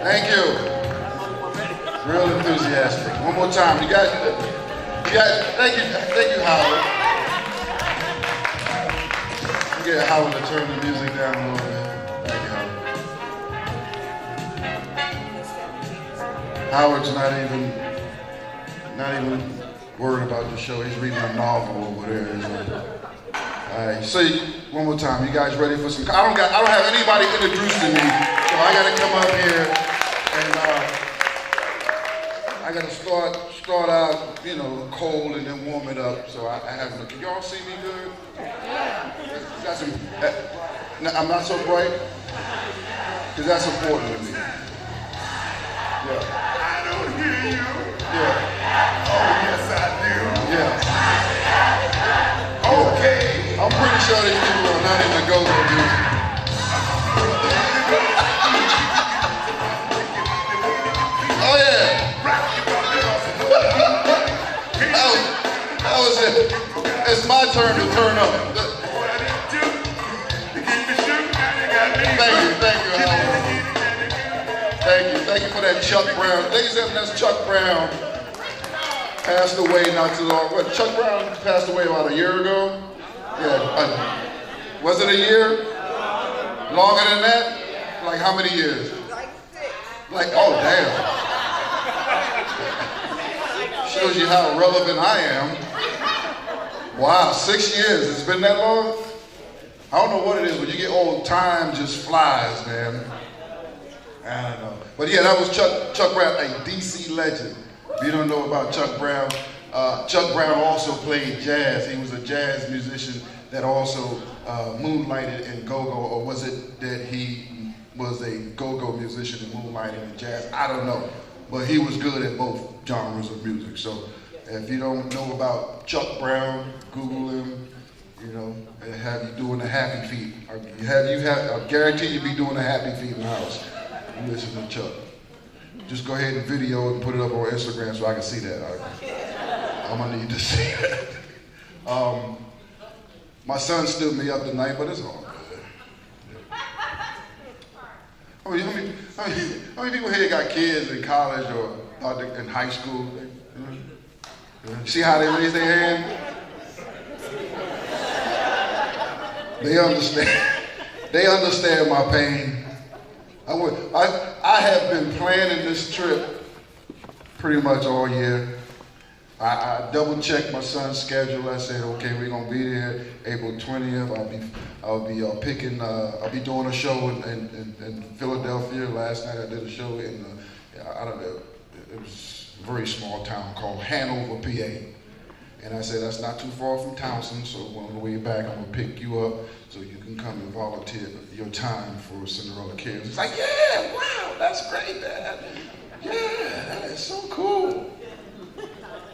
Thank you. Real enthusiastic. One more time. You guys, thank you, Howard. Get Howard to turn the music down a little bit. Thank you, Howard. Howard's not even worried about the show. He's reading a novel over there. All right, see, one more time. You guys ready for some? I don't have anybody introducing me, so I got to come up here and I got to start out, cold and then warm it up. So I have. Can y'all see me good? Got some. I'm not so bright, because that's important to me. Yeah. I don't hear you. Yeah. Oh yes, I do. Yeah. Okay. I'm pretty sure these people are not into go-go music. Oh yeah. That was it. It's my turn to turn up. Thank you, Howard. Thank you for that Chuck Brown. Ladies and gentlemen, that's Chuck Brown. Passed away not too long. What, Chuck Brown passed away about a year ago? Yeah. Was it a year? Longer than that? Like how many years? Like, oh damn. Shows you how relevant I am. Wow, 6 years. It's been that long? I don't know what it is. When you get old, time just flies, man. I don't know. But yeah, that was Chuck Brown, a DC legend. If you don't know about Chuck Brown also played jazz. He was a jazz musician that also moonlighted in go-go, or was it that he was a go-go musician and moonlighted in jazz? I don't know. But he was good at both genres of music. So if you don't know about Chuck Brown, Google him, and have you doing the happy feet. I guarantee you be doing the happy feet in the house. You listen to Chuck. Just go ahead and video and put it up on Instagram so I can see that. I'm gonna need to see that. My son stood me up tonight, but it's all good. How many people here got kids in college or in high school? See how they raise their hand? They understand my pain. I have been planning this trip pretty much all year. I double checked my son's schedule. I said, okay, we're gonna be there April 20th. I'll be doing a show in Philadelphia. Last night I did a show in I don't know, it was a very small town called Hanover, PA. And I said, that's not too far from Townsend, so on the way back, I'm gonna pick you up so you can come and volunteer your time for Cinderella Kids. It's like, yeah, wow, that's great, Dad. Yeah, that is so cool.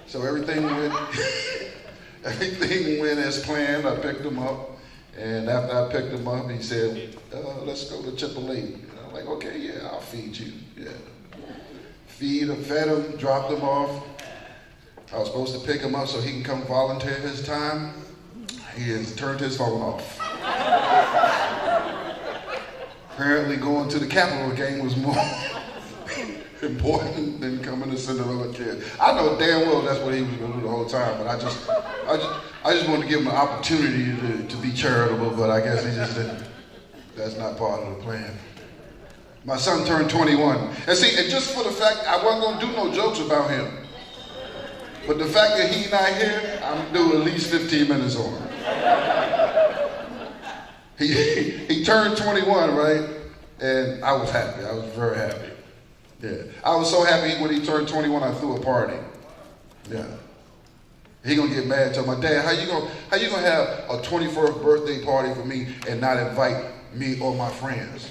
So everything went as planned. I picked him up, and after I picked him up, he said, let's go to Chipotle. And I'm like, okay, yeah, I'll feed you. Yeah. Fed him, dropped him off. I was supposed to pick him up so he can come volunteer his time. He has turned his phone off. Apparently going to the Capitol game was more important than coming to Cinderella Kids. I know damn well that's what he was going to do the whole time, but I just wanted to give him an opportunity to be charitable, but I guess he just didn't. That's not part of the plan. My son turned 21. And see, and just for the fact, I wasn't going to do no jokes about him. But the fact that he's not here, I'm doing at least 15 minutes on him. He turned 21, right? And I was happy. I was very happy. Yeah. I was so happy when he turned 21, I threw a party. Yeah. He gonna get mad and tell my dad, how you gonna have a 21st birthday party for me and not invite me or my friends?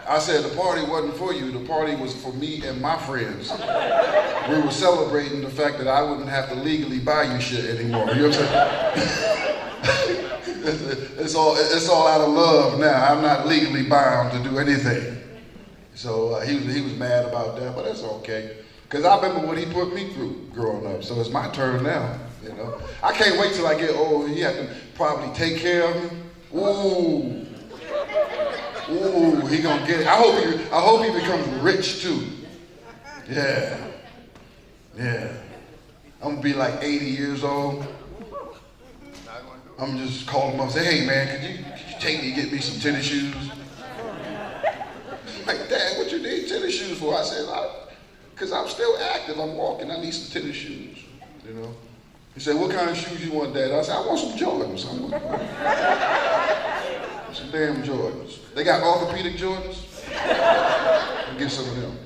I said, the party wasn't for you, the party was for me and my friends. We were celebrating the fact that I wouldn't have to legally buy you shit anymore. You know what I'm saying? It's all out of love now. I'm not legally bound to do anything. So he was mad about that, but that's okay. Because I remember what he put me through growing up, so it's my turn now, I can't wait till I get old. He have to probably take care of me. Ooh. Ooh, he gonna get it. I hope he becomes rich too. Yeah. Yeah. I'm gonna be like 80 years old. I'm just call him up and say, hey man, could you take me and get me some tennis shoes? Like, Dad, what you need tennis shoes for? I said, because I'm still active, I'm walking, I need some tennis shoes, you know? He said, what kind of shoes you want, Dad? I said, I want some Jordans. Some damn Jordans. They got orthopedic Jordans? I'll get some of them.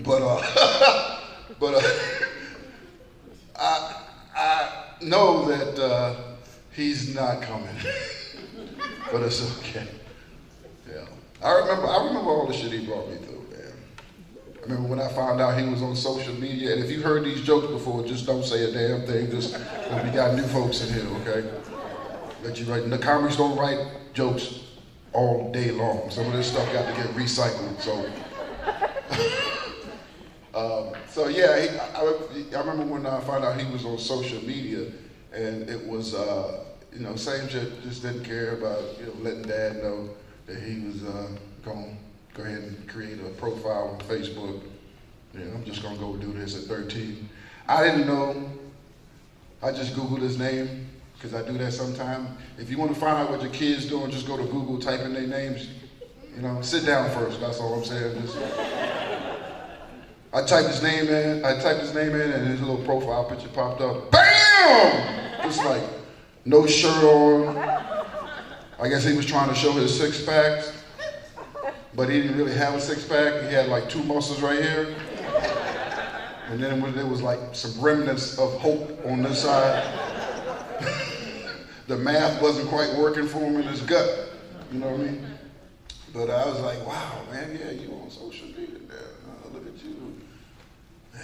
But I know that he's not coming, but it's okay. Yeah, I remember all the shit he brought me through, man. I remember when I found out he was on social media, and if you've heard these jokes before, just don't say a damn thing, just we got new folks in here, okay? Let you write. The comics don't write jokes all day long. Some of this stuff got to get recycled, so. So yeah, I remember when I found out he was on social media, and it was, same shit, just didn't care about, letting Dad know that he was going to go ahead and create a profile on Facebook. I'm just going to go do this at 13. I didn't know. I just Googled his name, because I do that sometimes. If you want to find out what your kid's doing, just go to Google, type in their names. Sit down first, that's all I'm saying. I typed his name in, and his little profile picture popped up. BAM! Just like, no shirt on. I guess he was trying to show his six packs, but he didn't really have a six pack. He had like two muscles right here. And then there was like some remnants of hope on this side. The math wasn't quite working for him in his gut, you know what I mean? But I was like, wow, man, yeah, you on social media there. Look at you. Yeah.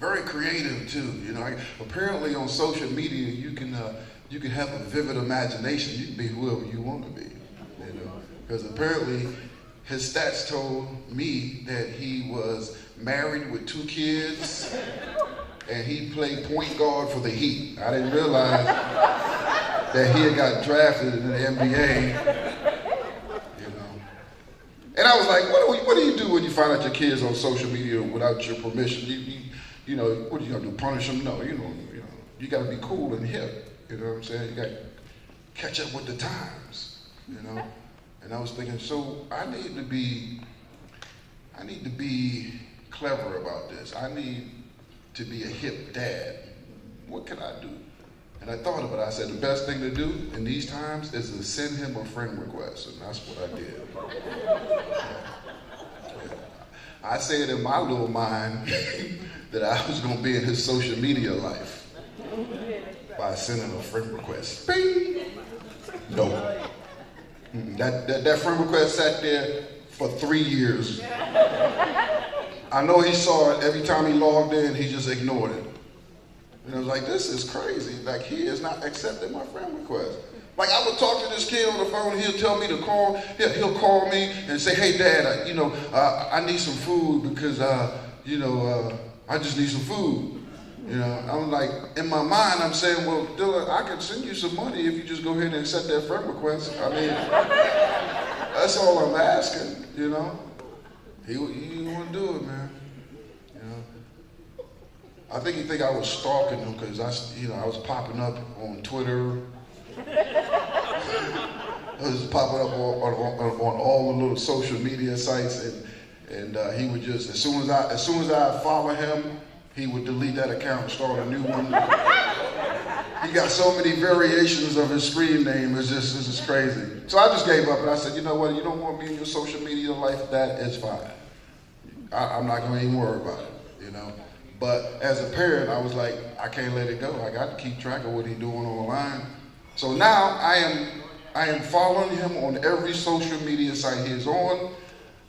Very creative too, apparently on social media you can have a vivid imagination. You can be whoever you want to be, because apparently his stats told me that he was married with 2 kids and he played point guard for the Heat. I didn't realize that he had got drafted in the NBA. And I was like, what do you do when you find out your kids on social media without your permission? What are you gonna do? Punish them? No, you gotta be cool and hip. You know what I'm saying? You gotta catch up with the times. And I was thinking, so I need to be clever about this. I need to be a hip dad. What can I do? And I thought about it. I said, the best thing to do in these times is to send him a friend request. And that's what I did. I said in my little mind that I was going to be in his social media life by sending a friend request. Bing! No. That friend request sat there for 3 years. I know he saw it. Every time he logged in, he just ignored it. And I was like, this is crazy. Like, he is not accepting my friend request. Like, I would talk to this kid on the phone, he'll tell me to call, he'll call me and say, hey, Dad, I need some food because, I just need some food. I'm like, in my mind, I'm saying, well, Dylan, I can send you some money if you just go ahead and accept that friend request. I mean, that's all I'm asking, He want to do it, man. I think he think I was stalking him because I was popping up on Twitter. I was popping up on all the little social media sites, and he would just as soon as I follow him, he would delete that account and start a new one. He got so many variations of his screen name. This is crazy. So I just gave up and I said, you know what? You don't want me in your social media life? That is fine. I'm not going to even worry about it. But as a parent, I was like, I can't let it go. I got to keep track of what he's doing online. So now I am following him on every social media site he is on.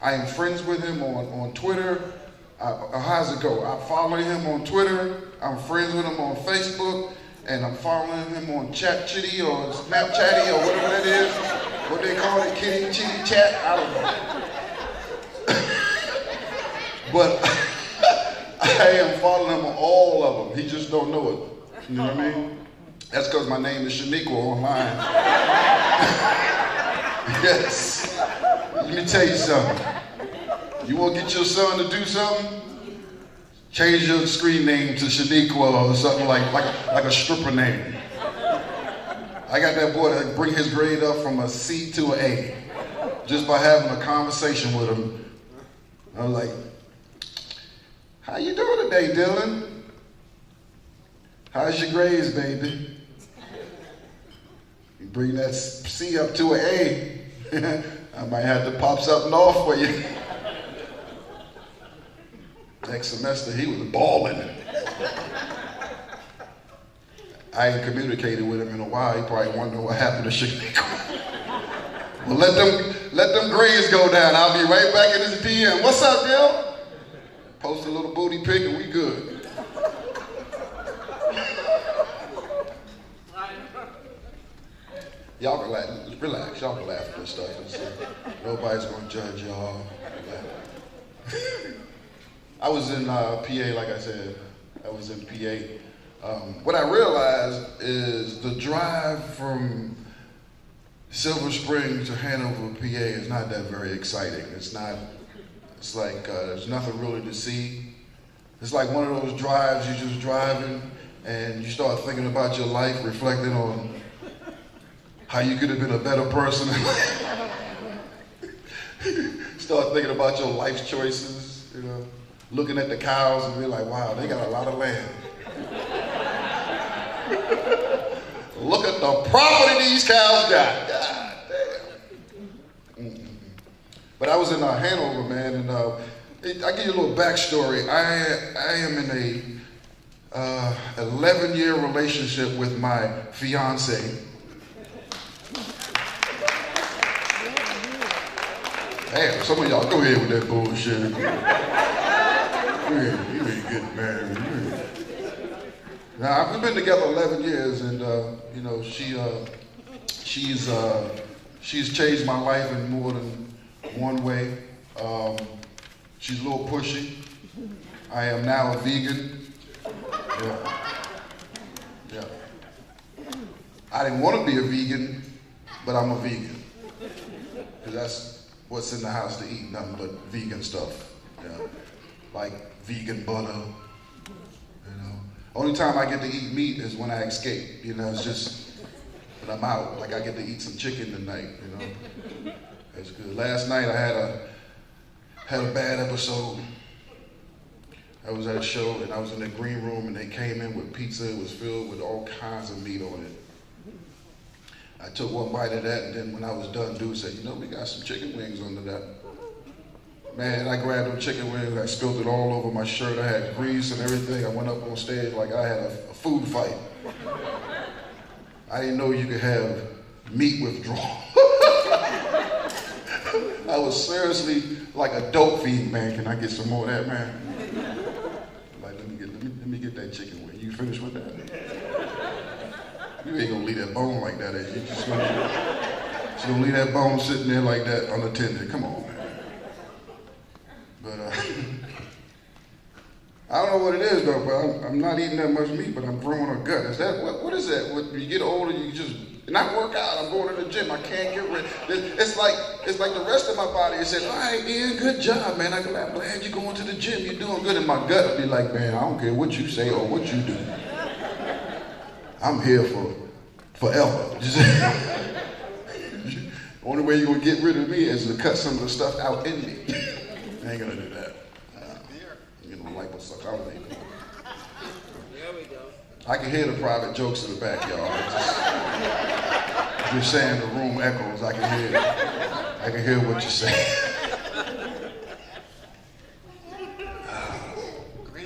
I am friends with him on Twitter. How's it go? I'm following him on Twitter. I'm friends with him on Facebook. And I'm following him on ChatChitty or Snapchatty or whatever that is. What they call it, Kitty Chitty Chat? I don't know. But I am following him on all of them. He just don't know it. You know what I mean? That's because my name is Shaniqua online. Yes. Let me tell you something. You want to get your son to do something? Change your screen name to Shaniqua or something like a stripper name. I got that boy to bring his grade up from a C to an A just by having a conversation with him. I was like, how you doing today, Dylan? How's your grades, baby? You bring that C up to an A, I might have to pop something off for you. Next semester, he was balling. I ain't communicated with him in a while. He probably wondering what happened to Chicago. Well, let them grades go down. I'll be right back in his PM. What's up, Dil? Post a little booty pic and we good. Y'all can laugh. Relax. Y'all can laugh at this stuff. Nobody's gonna judge y'all. I was in PA, like I said. I was in PA. What I realized is the drive from Silver Spring to Hanover, PA is not that very exciting. It's like there's nothing really to see. It's like one of those drives you're just driving and you start thinking about your life, reflecting on how you could have been a better person. Start thinking about your life choices, you know. Looking at the cows and be like, wow, they got a lot of land. Look at the property these cows got. God damn. Mm-hmm. But I was in Hanover, man, and I'll give you a little backstory. I am in a 11-year relationship with my fiance. Damn, some of y'all go ahead with that bullshit. You ain't getting married. Now, we've been together 11 years, and you know, she's changed my life in more than one way. She's a little pushy. I am now a vegan. Yeah. I didn't want to be a vegan, but I'm a vegan. Because that's what's in the house to eat, nothing but vegan stuff. Yeah. Like vegan butter. Only time I get to eat meat is when I escape, you know, it's just when I'm out, like I get to eat some chicken tonight, you know. It's good. Last night I had a bad episode. I was at a show and I was in the green room and they came in with pizza. It was filled with all kinds of meat on it. I took one bite of that and then when I was done, dude said, you know, we got some chicken wings under that. Man, I grabbed them chicken wings, I spilled it all over my shirt, I had grease and everything. I went up on stage like I had a food fight. I didn't know you could have meat withdrawal. I was seriously like a dope fiend, man. Can I get some more of that, man? Like, let me get that chicken wing. You finished with that? You ain't gonna leave that bone like that, is you? Just gonna leave that bone sitting there like that unattended. Come on, man. But I don't know what it is though, but I'm not eating that much meat, but I'm growing a gut. Is that, what is that? When you get older, you just, and I work out, I'm going to the gym, I can't get rid. It's like the rest of my body, it says, all right, Ian, good job, man. I'm glad you're going to the gym, you're doing good. And my gut will be like, man, I don't care what you say or what you do. I'm here for forever. Only way you're gonna get rid of me is to cut some of the stuff out in me. I ain't gonna do that. You know, liposuction, I don't think. There we go. I can hear the private jokes in the back, y'all. You're saying the room echoes. I can hear what you're saying.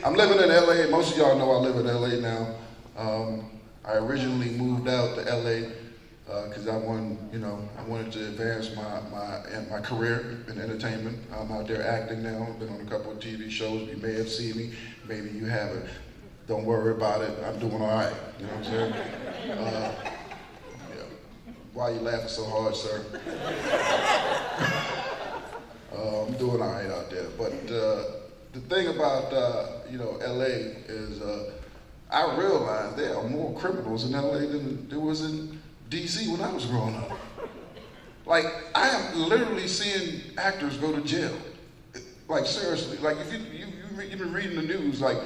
I'm living in LA. Most of y'all know I live in LA now. I originally moved out to LA because I wanted to advance my career in entertainment. I'm out there acting now. I've been on a couple of TV shows. You may have seen me. Maybe you haven't. Don't worry about it. I'm doing all right. You know what I'm saying? Yeah. Why are you laughing so hard, sir? I'm doing all right out there. But the thing about LA is I realized there are more criminals in LA than there was in DC when I was growing up. Like, I am literally seeing actors go to jail. Like, seriously. Like, if you've been reading the news, like,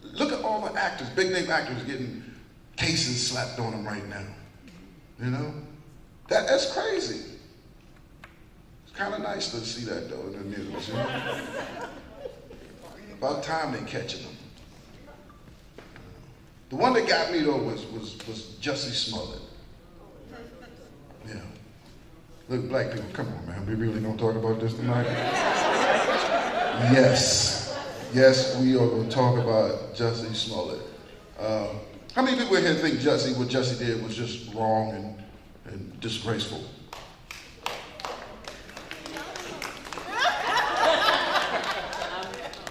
look at all the actors, big name actors getting cases slapped on them right now. You know? That's crazy. It's kind of nice to see that, though, in the news, you know? About time they catching them. The one that got me, though, was Jussie Smollett. Yeah. Look, black people, come on, man. We really gonna talk about this tonight? Yes. Yes, we are gonna talk about Jussie Smollett. How many people in here think what Jussie did was just wrong and disgraceful?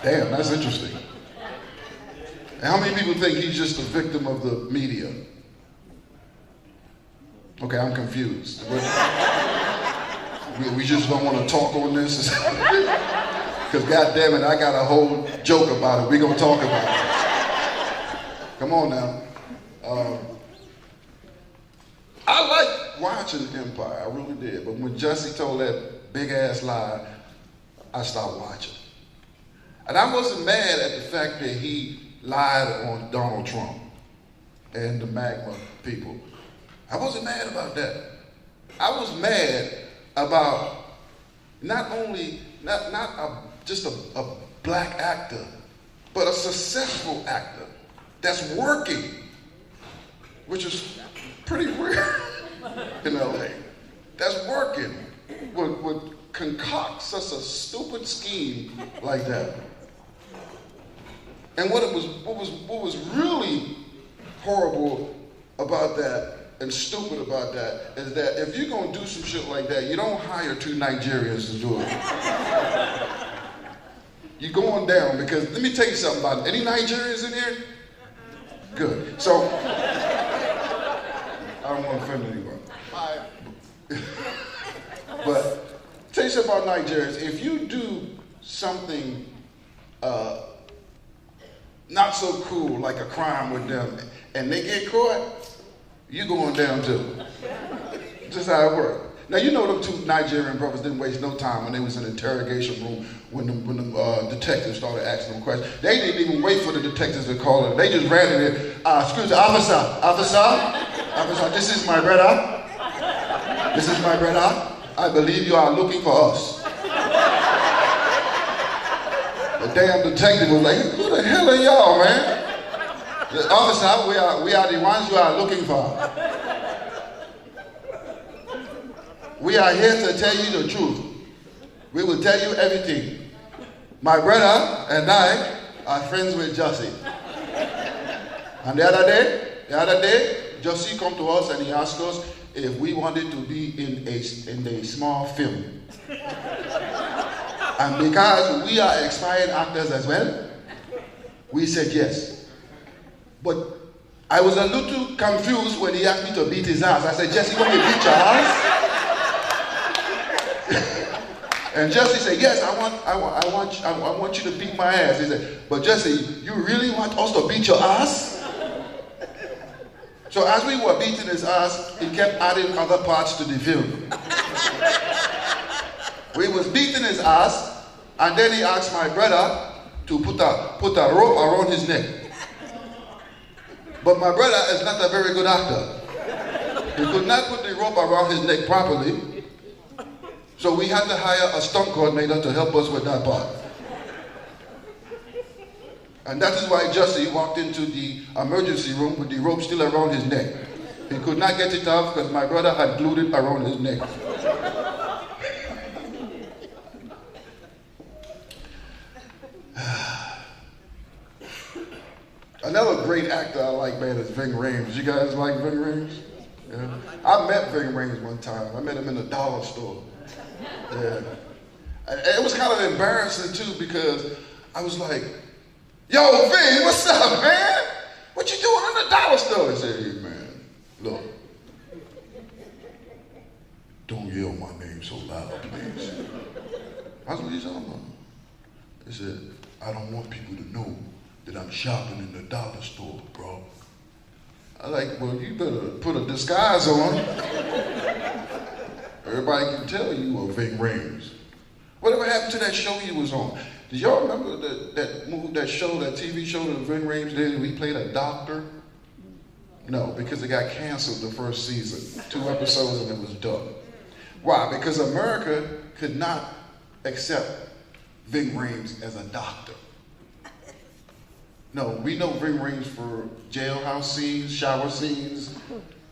Damn, that's interesting. And how many people think he's just a victim of the media? Okay, I'm confused. We just don't want to talk on this? Because God damn it, I got a whole joke about it. We're going to talk about it. Come on now. I like watching Empire, I really did. But when Jussie told that big ass lie, I stopped watching. And I wasn't mad at the fact that he lied on Donald Trump and the MAGA people. I wasn't mad about that. I was mad about not just a black actor, but a successful actor that's working, which is pretty rare in LA. That's working, would concoct such a stupid scheme like that. And what was really horrible about that and stupid about that is that if you're gonna do some shit like that, you don't hire two Nigerians to do it. You're going down because let me tell you something about it. Any Nigerians in here? Good. So I don't want to offend anyone. But tell you something about Nigerians. If you do something not so cool like a crime with them and they get caught, you're going down too. Just how it works. Now you know them two Nigerian brothers didn't waste no time when they was in the interrogation room when the detectives started asking them questions. They didn't even wait for the detectives to call them. They just ran in there. Excuse me, officer, this is my brother. This is my brother. I believe you are looking for us. The damn detective was like, who the hell are y'all, man? The officer, we are the ones you are looking for. We are here to tell you the truth. We will tell you everything. My brother and I are friends with Jussie. And the other day, Jussie come to us and he asked us if we wanted to be in a small film. And because we are expired actors as well, we said yes. But I was a little confused when he asked me to beat his ass. I said, Jussie, you want me to beat your ass? And Jussie said, yes, I want you to beat my ass. He said, but Jussie, you really want us to beat your ass? So as we were beating his ass, he kept adding other parts to the film. We was beating his ass, and then he asked my brother to put a rope around his neck. But my brother is not a very good actor. He could not put the rope around his neck properly. So we had to hire a stunt coordinator to help us with that part. And that is why Jussie walked into the emergency room with the rope still around his neck. He could not get it off because my brother had glued it around his neck. Another great actor I like, man, is Ving Rhames. You guys like Ving Rhames? Yeah. I met Ving Rhames one time. I met him in a dollar store. Yeah. And it was kind of embarrassing too because I was like, yo, Ving, what's up, man? What you doing in the dollar store? He said, hey, man, look, don't yell my name so loud, please. I said, what are you talking about? He said, I don't want people to know that I'm shopping in the dollar store, bro. I like, well, you better put a disguise on. Everybody can tell you were Ving Rhames. Whatever happened to that show he was on? Did y'all remember that show, that TV show that Ving Rhames did? He played a doctor? No, because it got canceled the first season. 2 episodes and it was done. Why? Because America could not accept Ving Rhames as a doctor. No, we know Ving Rhames for jailhouse scenes, shower scenes,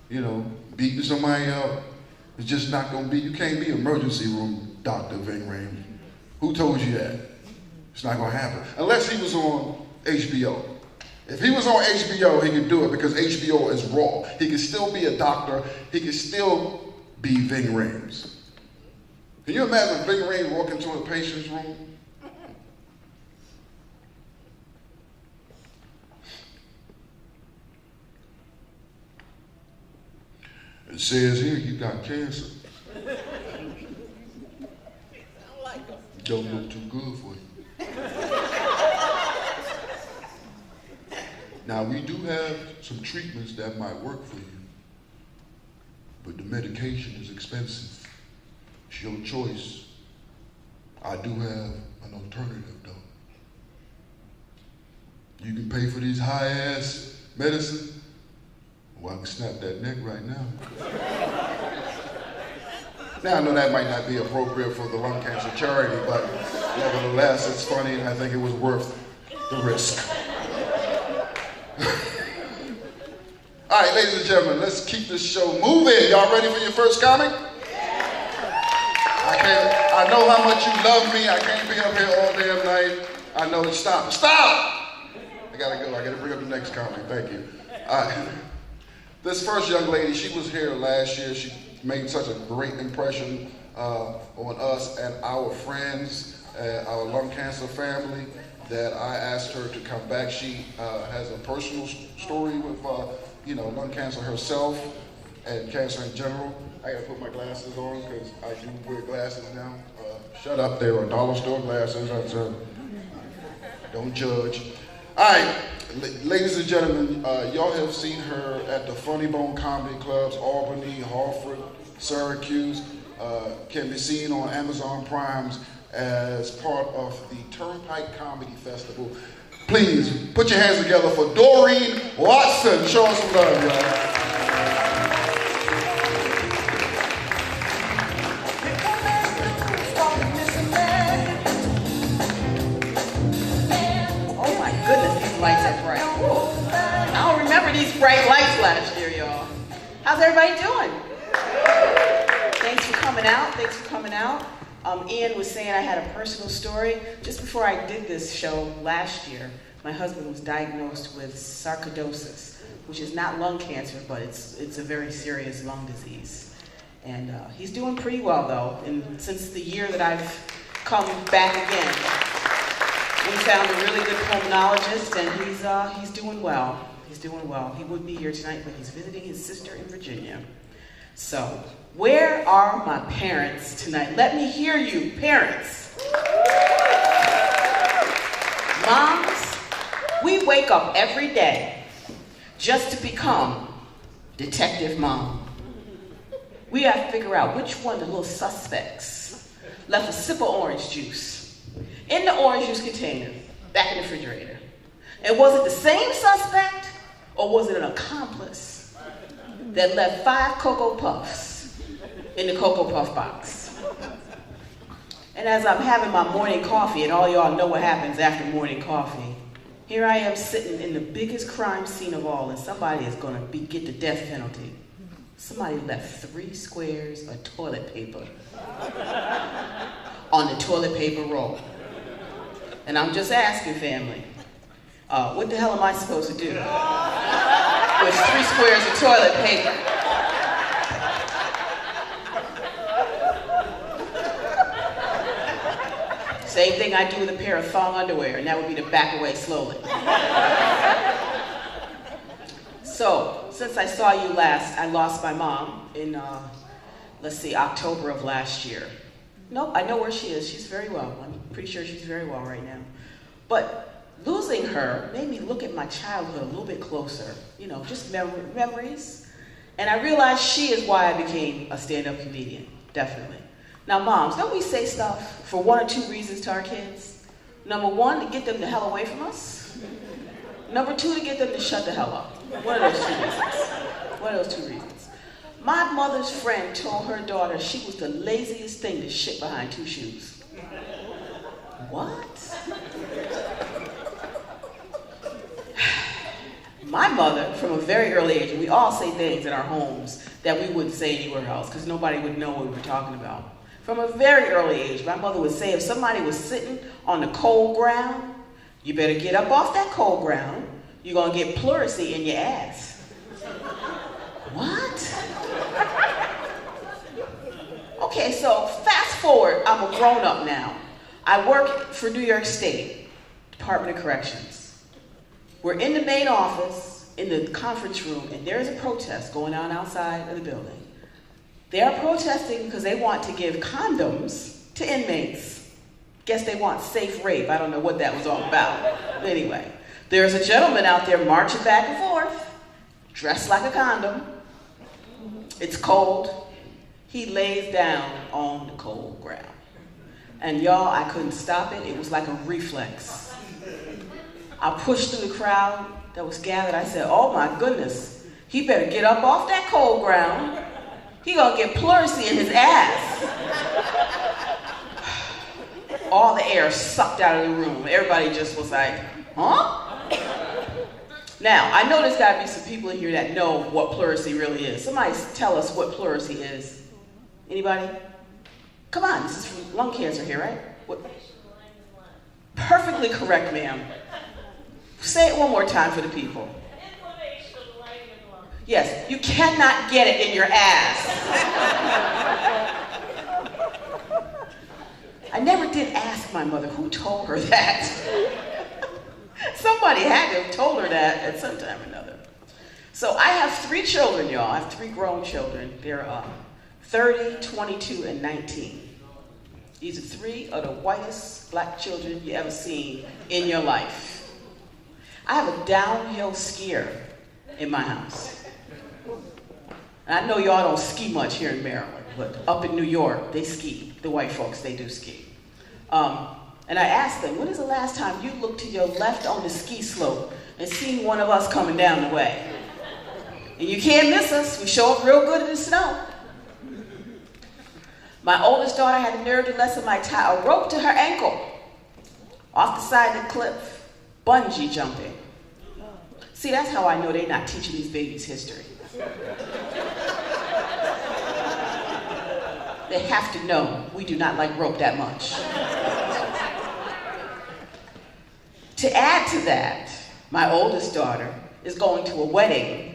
beating somebody up. It's just not gonna be, you can't be emergency room Dr. Ving Rhames. Who told you that? It's not gonna happen. Unless he was on HBO. If he was on HBO, he could do it because HBO is raw. He could still be a doctor. He could still be Ving Rhames. Can you imagine Ving Rhames walking into a patient's room? It says here you got cancer. Don't look too good for you. Now we do have some treatments that might work for you, but the medication is expensive. It's your choice. I do have an alternative though. You can pay for these high-ass medicine. Well, I can snap that neck right now. Now, I know that might not be appropriate for the lung cancer charity, but nevertheless, it's funny, and I think it was worth the risk. All right, ladies and gentlemen, let's keep this show moving. Y'all ready for your first comic? I know how much you love me. I can't be up here all damn night. I know. Stop. I gotta go. I gotta bring up the next comic. Thank you. All right. This first young lady, she was here last year. She made such a great impression on us and our friends, our lung cancer family, that I asked her to come back. She has a personal story with, lung cancer herself and cancer in general. I gotta put my glasses on because I do wear glasses now. Shut up, there are dollar store glasses. Don't judge. All right. Ladies and gentlemen, y'all have seen her at the Funny Bone Comedy Clubs, Albany, Hartford, Syracuse, can be seen on Amazon Primes as part of the Turnpike Comedy Festival. Please, put your hands together for Doreen Watson. Show us some love, y'all. Lights are bright. Ooh. I don't remember these bright lights last year, y'all. How's everybody doing? Thanks for coming out. Ian was saying I had a personal story. Just before I did this show last year, my husband was diagnosed with sarcoidosis, which is not lung cancer, but it's a very serious lung disease. And he's doing pretty well, though. And since the year that I've come back again, we found a really good pulmonologist, and he's doing well. He's doing well. He would be here tonight, but he's visiting his sister in Virginia. So, where are my parents tonight? Let me hear you, parents. Moms, we wake up every day just to become Detective Mom. We have to figure out which one of the little suspects left a sip of orange juice in the orange juice container, back in the refrigerator. And was it the same suspect, or was it an accomplice that left 5 Cocoa Puffs in the Cocoa Puff box? And as I'm having my morning coffee, and all y'all know what happens after morning coffee, here I am sitting in the biggest crime scene of all, and somebody is gonna get the death penalty. Somebody left 3 squares of toilet paper on the toilet paper roll. And I'm just asking, family, what the hell am I supposed to do with 3 squares of toilet paper? Same thing I do with a pair of thong underwear, and that would be to back away slowly. So, since I saw you last, I lost my mom in, October of last year. Nope, I know where she is. She's very well. I'm pretty sure she's very well right now. But losing her made me look at my childhood a little bit closer. Just memories. And I realized she is why I became a stand-up comedian. definitely. Now moms, don't we say stuff for one or two reasons to our kids? Number one, to get them the hell away from us. Number two, to get them to shut the hell up. What are those two reasons? What are those two reasons? My mother's friend told her daughter she was the laziest thing to shit behind two shoes. What? My mother, from a very early age, and we all say things in our homes that we wouldn't say anywhere else because nobody would know what we were talking about. From a very early age, my mother would say if somebody was sitting on the cold ground, you better get up off that cold ground. You're going to get pleurisy in your ass. What? Okay, so fast forward, I'm a grown-up now. I work for New York State, Department of Corrections. We're in the main office, in the conference room, and there's a protest going on outside of the building. They're protesting because they want to give condoms to inmates. Guess they want safe rape. I don't know what that was all about. Anyway, there's a gentleman out there marching back and forth, dressed like a condom. It's cold. He lays down on the cold ground. And y'all, I couldn't stop it. It was like a reflex. I pushed through the crowd that was gathered. I said, oh my goodness, he better get up off that cold ground. He gonna get pleurisy in his ass. All the air sucked out of the room. Everybody just was like, huh? Now, I know there's gotta be some people in here that know what pleurisy really is. Somebody tell us what pleurisy is. Anybody? Come on, this is from lung cancer here, right? What? Perfectly correct, ma'am. Say it one more time for the people. Yes, you cannot get it in your ass. I never did ask my mother who told her that. Somebody had to have told her that at some time or another. So I have 3 children, y'all. I have 3 grown children. They're 30, 22, and 19. These are 3 of the whitest black children you ever seen in your life. I have a downhill skier in my house. And I know y'all don't ski much here in Maryland, but up in New York, they ski. The white folks, they do ski. And I asked them, when is the last time you looked to your left on the ski slope and seen one of us coming down the way? And you can't miss us. We show up real good in the snow. My oldest daughter had the nerve to let somebody tie a rope to her ankle off the side of the cliff, bungee jumping. See, that's how I know they're not teaching these babies history. They have to know we do not like rope that much. To add to that, my oldest daughter is going to a wedding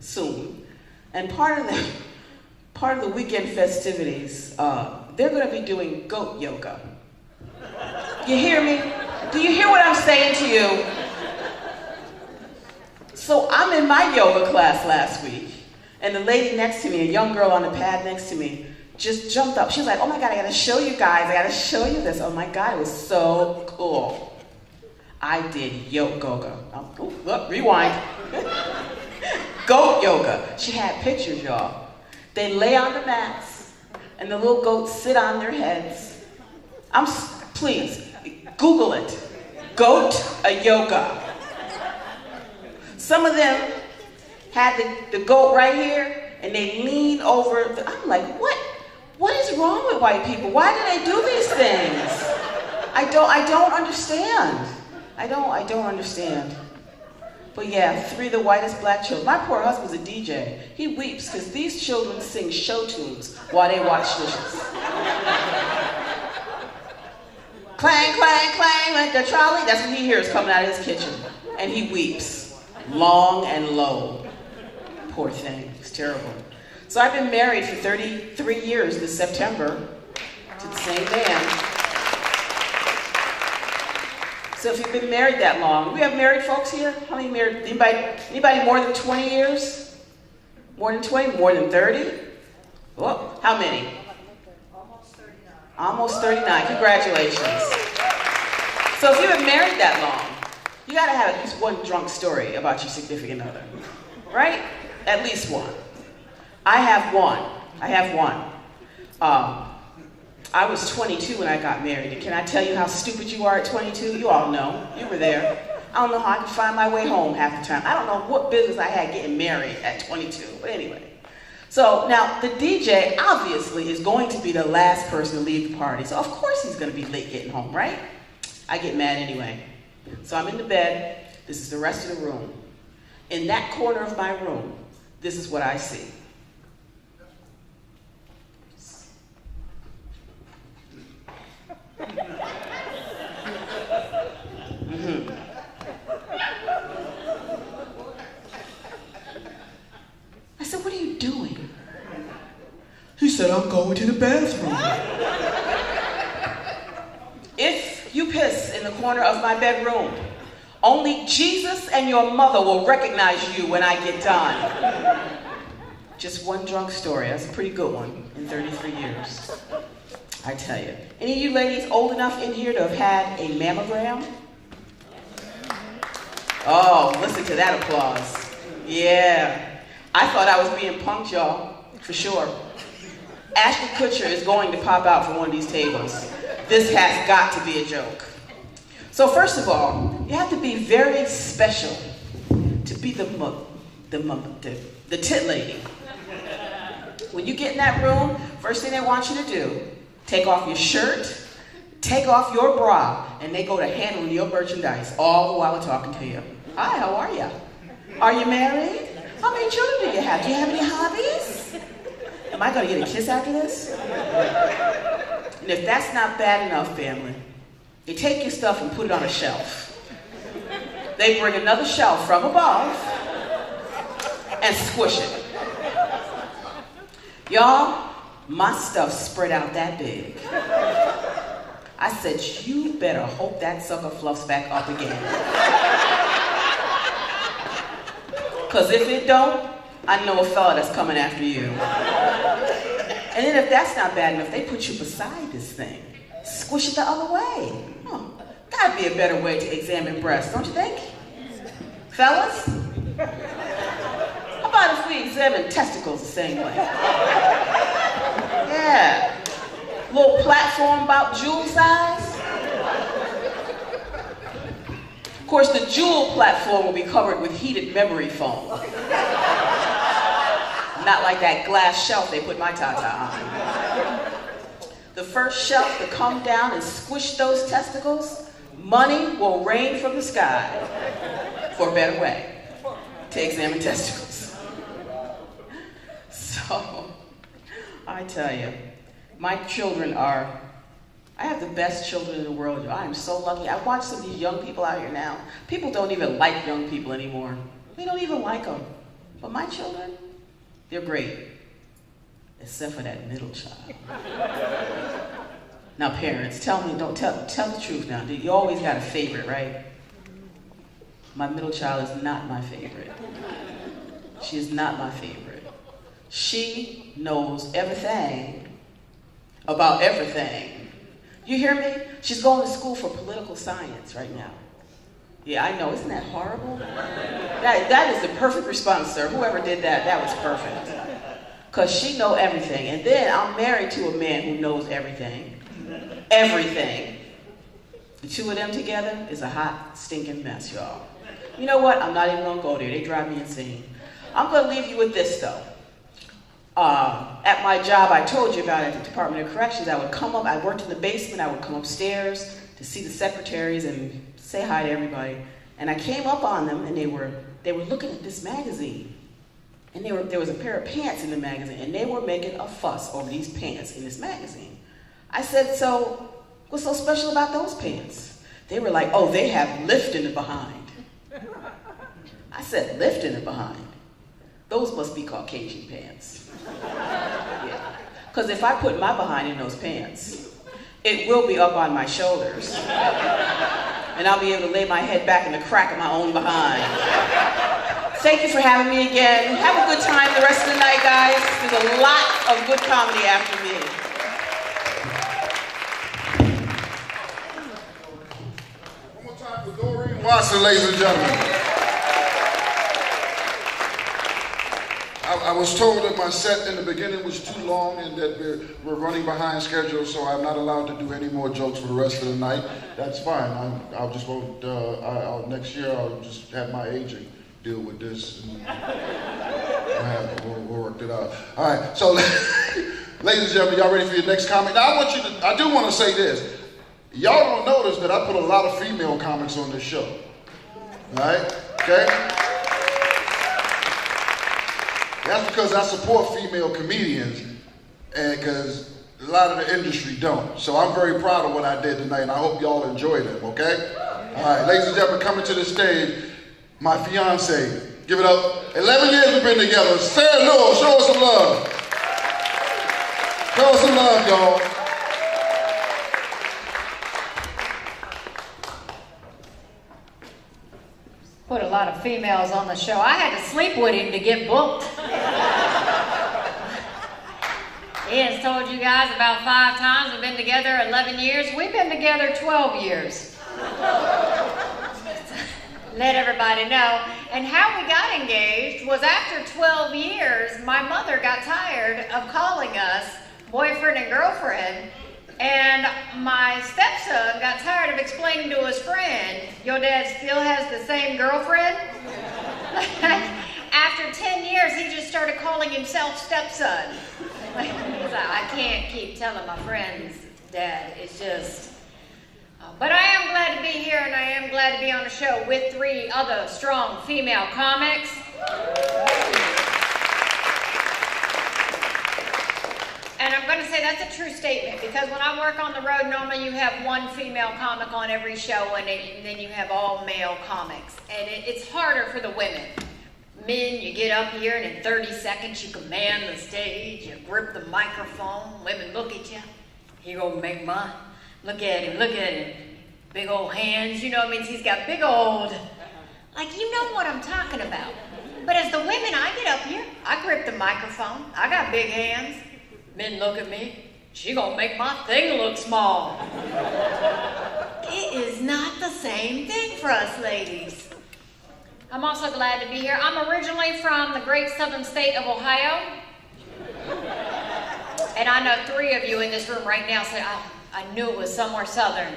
soon, and part of the weekend festivities, they're going to be doing goat yoga. You hear me? Do you hear what I'm saying to you? So I'm in my yoga class last week, and the lady next to me, a young girl on the pad next to me, just jumped up. She was like, oh my God, I gotta show you guys. I gotta show you this. Oh my God, it was so cool. I did yoga. Rewind. Goat yoga. She had pictures, y'all. They lay on the mats, and the little goats sit on their heads. Please, Google it. Goat yoga. Some of them had the goat right here, and they leaned over. I'm like, what is wrong with white people? Why do they do these things? I don't understand. I don't understand. But yeah, 3 of the whitest black children. My poor husband's a DJ. He weeps because these children sing show tunes while they wash dishes. Clang, clang, clang, like the trolley. That's what he hears coming out of his kitchen. And he weeps, long and low. Poor thing, it's terrible. So I've been married for 33 years this September to the same man. So if you've been married that long, we have married folks here? How many married? Anybody more than 20 years? More than 20? More than 30? Oh, how many? Almost 39. Almost 39. Congratulations. So if you've been married that long, you gotta have at least one drunk story about your significant other, right? At least one. I have one. I was 22 when I got married. And can I tell you how stupid you are at 22? You all know. You were there. I don't know how I could find my way home half the time. I don't know what business I had getting married at 22. But anyway. So now the DJ obviously is going to be the last person to leave the party. So of course he's going to be late getting home, right? I get mad anyway. So I'm in the bed. This is the rest of the room. In that corner of my room, this is what I see. I said, what are you doing? He said, I'm going to the bathroom. If you piss in the corner of my bedroom, only Jesus and your mother will recognize you when I get done. Just one drunk story. That's a pretty good one in 33 years. I tell you. Any of you ladies old enough in here to have had a mammogram? Oh, listen to that applause. Yeah. I thought I was being punked, y'all, for sure. Ashton Kutcher is going to pop out from one of these tables. This has got to be a joke. So first of all, you have to be very special to be the tit lady. When you get in that room, first thing they want you to do, take off your shirt, take off your bra, and they go to handling your merchandise all the while talking to you. Hi, how are you? Are you married? How many children do you have? Do you have any hobbies? Am I going to get a kiss after this? And if that's not bad enough, family, they take your stuff and put it on a shelf. They bring another shelf from above and squish it. Y'all, my stuff spread out that big. I said, you better hope that sucker fluffs back up again. Because if it don't, I know a fella that's coming after you. And then if that's not bad enough, they put you beside this thing. Squish it the other way. Oh, gotta be a better way to examine breasts, don't you think? Fellas? How about if we examine testicles the same way? Yeah. Little platform about jewel size. Of course, the jewel platform will be covered with heated memory foam. Not like that glass shelf they put my tata on. The first shelf to come down and squish those testicles, money will rain from the sky for a better way to examine testicles. So, I tell you, my children are, I have the best children in the world. I am so lucky. I watch some of these young people out here now. People don't even like young people anymore. They don't even like them. But my children, they're great. Except for that middle child. Now parents, tell the truth now. You always got a favorite, right? My middle child is not my favorite. She is not my favorite. She knows everything about everything. You hear me? She's going to school for political science right now. Yeah, I know. Isn't that horrible? That is the perfect response, sir. Whoever did that, that was perfect. Because she knows everything. And then I'm married to a man who knows everything. Everything. The two of them together is a hot, stinking mess, y'all. You know what? I'm not even going to go there. They drive me insane. I'm going to leave you with this, though. At my job, I told you about it at the Department of Corrections. I would come up, I worked in the basement, I would come upstairs to see the secretaries and say hi to everybody. And I came up on them and they were looking at this magazine. And there was a pair of pants in the magazine and they were making a fuss over these pants in this magazine. I said, so what's so special about those pants? They were like, oh, they have lift in the behind. I said, lift in the behind? Those must be Caucasian pants. Yeah. Because if I put my behind in those pants, it will be up on my shoulders. And I'll be able to lay my head back in the crack of my own behind. Thank you for having me again. Have a good time the rest of the night, guys. There's a lot of good comedy after me. One more time for Doreen Watson, ladies and gentlemen. I I was told that my set in the beginning was too long and that we're running behind schedule, so I'm not allowed to do any more jokes for the rest of the night. That's fine. I'll just won't. Next year I'll just have my agent deal with this. And we'll work it out. All right. So, ladies and gentlemen, y'all ready for your next comic? Now I do want to say this. Y'all don't notice that I put a lot of female comics on this show. All right? Okay? That's because I support female comedians, and because a lot of the industry don't. So I'm very proud of what I did tonight, and I hope y'all enjoy them, okay? All right, ladies and gentlemen, coming to the stage, my fiance. Give it up. 11 years we've been together. Sarah Newell, show us some love. Show us some love, y'all. Put a lot of females on the show. I had to sleep with him to get booked. He has told you guys about 5 times. We've been together 11 years. We've been together 12 years. Let everybody know. And how we got engaged was after 12 years, my mother got tired of calling us boyfriend and girlfriend. And my stepson got tired of explaining to his friend, your dad still has the same girlfriend? After 10 years, he just started calling himself stepson. He's like, I can't keep telling my friends, Dad, it's just... But I am glad to be here, and I am glad to be on the show with 3 other strong female comics. And I'm going to say that's a true statement, because when I work on the road, normally you have 1 female comic on every show, and then you have all male comics. And it's harder for the women. Men, you get up here, and in 30 seconds you command the stage, you grip the microphone, women look at you. He gonna make mine. Look at him. Big old hands, you know what I mean? He's got big old, like, you know what I'm talking about. But as the women, I get up here, I grip the microphone, I got big hands. Men look at me, she gonna make my thing look small. It is not the same thing for us ladies. I'm also glad to be here. I'm originally from the great southern state of Ohio. And I know 3 of you in this room right now say, I knew it was somewhere southern.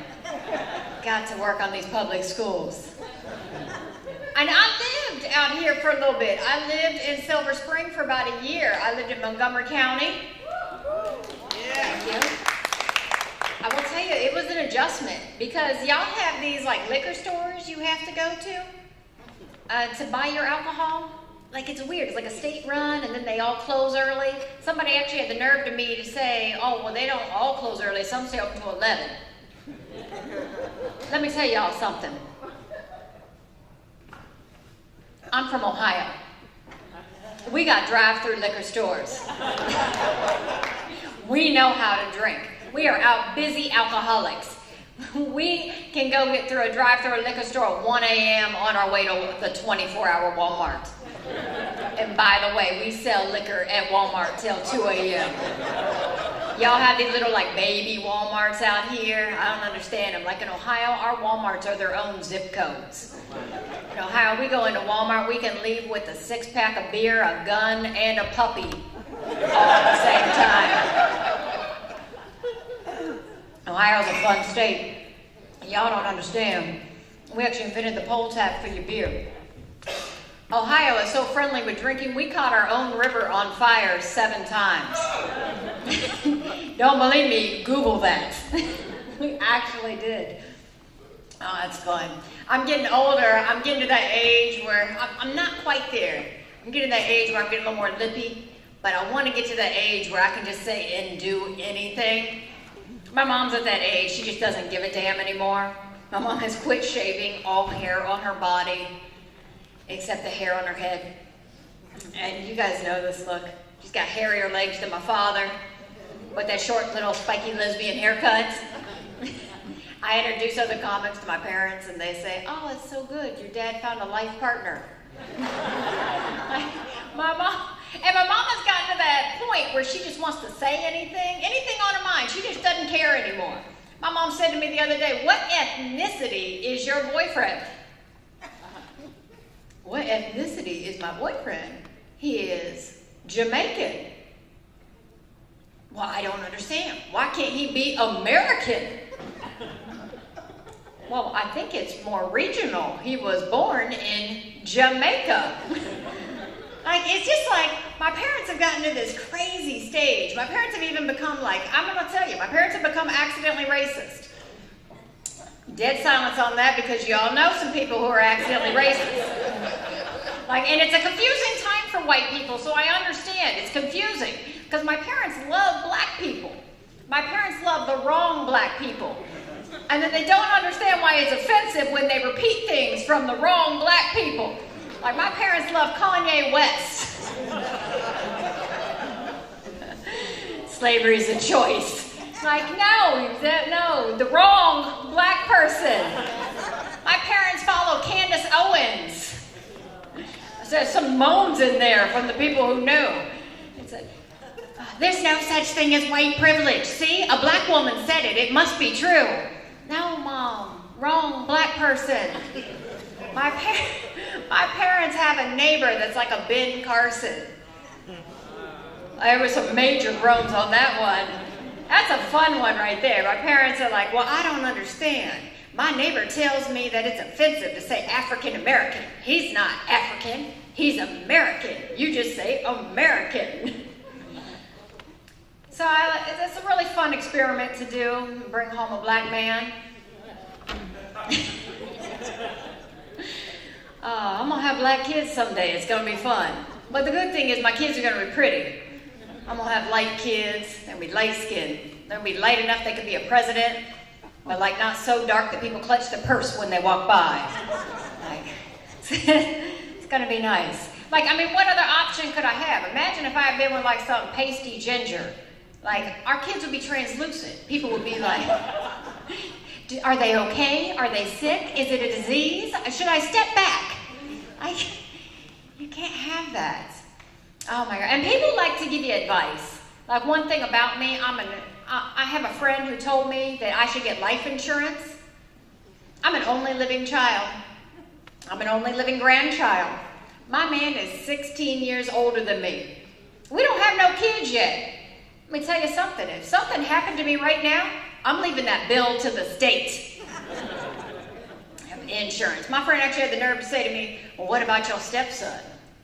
Got to work on these public schools. And I lived out here for a little bit. I lived in Silver Spring for about a year. I lived in Montgomery County. Thank you. I will tell you, it was an adjustment, because y'all have these like liquor stores you have to go to buy your alcohol. Like, it's weird. It's like a state run, and then they all close early. Somebody actually had the nerve to me to say, oh, well, they don't all close early. Some stay open until 11. Let me tell y'all something. I'm from Ohio. We got drive-through liquor stores. We know how to drink. We are out busy alcoholics. We can go get through a drive-through liquor store at 1 a.m. on our way to the 24-hour Walmart. And by the way, we sell liquor at Walmart till 2 a.m. Y'all have these little like baby Walmarts out here. I don't understand them. Like in Ohio, our Walmarts are their own zip codes. In Ohio, we go into Walmart, we can leave with a 6-pack of beer, a gun, and a puppy all at the same time. Ohio's a fun state. Y'all don't understand. We actually invented the pull tab for your beer. Ohio is so friendly with drinking, we caught our own river on fire 7 times. Don't believe me, Google that. We actually did. Oh, that's fun. I'm getting older. I'm getting to that age where I'm not quite there. I'm getting to that age where I'm getting a little more lippy, but I want to get to that age where I can just say and do anything. My mom's at that age. She just doesn't give a damn anymore. My mom has quit shaving all hair on her body, except the hair on her head. And you guys know this look. She's got hairier legs than my father, with that short little spiky lesbian haircut. I introduce other comics to my parents and they say, oh, it's so good, your dad found a life partner. My mom has gotten to that point where she just wants to say anything on her mind. She just doesn't care anymore. My mom said to me the other day, what ethnicity is your boyfriend? What ethnicity is my boyfriend? He is Jamaican. Well, I don't understand. Why can't he be American? Well, I think it's more regional. He was born in Jamaica. Like, it's just like, my parents have gotten to this crazy stage. My parents have even become like, I'm gonna tell you, my parents have become accidentally racist. Dead silence on that because y'all know some people who are accidentally racist. Like, and it's a confusing time for white people, so I understand. It's confusing because my parents love black people. My parents love the wrong black people. And then they don't understand why it's offensive when they repeat things from the wrong black people. Like, my parents love Kanye West. Slavery is a choice. Like, no, the wrong black person. My parents follow Candace Owens. There's some moans in there from the people who knew. It said, there's no such thing as white privilege. See, a black woman said it. It must be true. No, Mom, wrong black person. My parents have a neighbor that's like a Ben Carson. There was some major groans on that one. That's a fun one right there. My parents are like, well, I don't understand. My neighbor tells me that it's offensive to say African American. He's not African. He's American. You just say American. So it's a really fun experiment to do, bring home a black man. I'm gonna have black kids someday. It's gonna be fun. But the good thing is my kids are gonna be pretty. I'm gonna have light kids. They'll be light skinned. They'll be light enough they could be a president, but like not so dark that people clutch their purse when they walk by. Like, it's gonna be nice. Like, I mean, what other option could I have? Imagine if I had been with like some pasty ginger. Like, our kids would be translucent. People would be like, are they okay? Are they sick? Is it a disease? Should I step back? You can't have that. Oh my God. And people like to give you advice. Like, one thing about me, I have a friend who told me that I should get life insurance. I'm an only living child. I'm an only living grandchild. My man is 16 years older than me. We don't have no kids yet. Let me tell you something. If something happened to me right now, I'm leaving that bill to the state. I have insurance. My friend actually had the nerve to say to me, well, what about your stepson?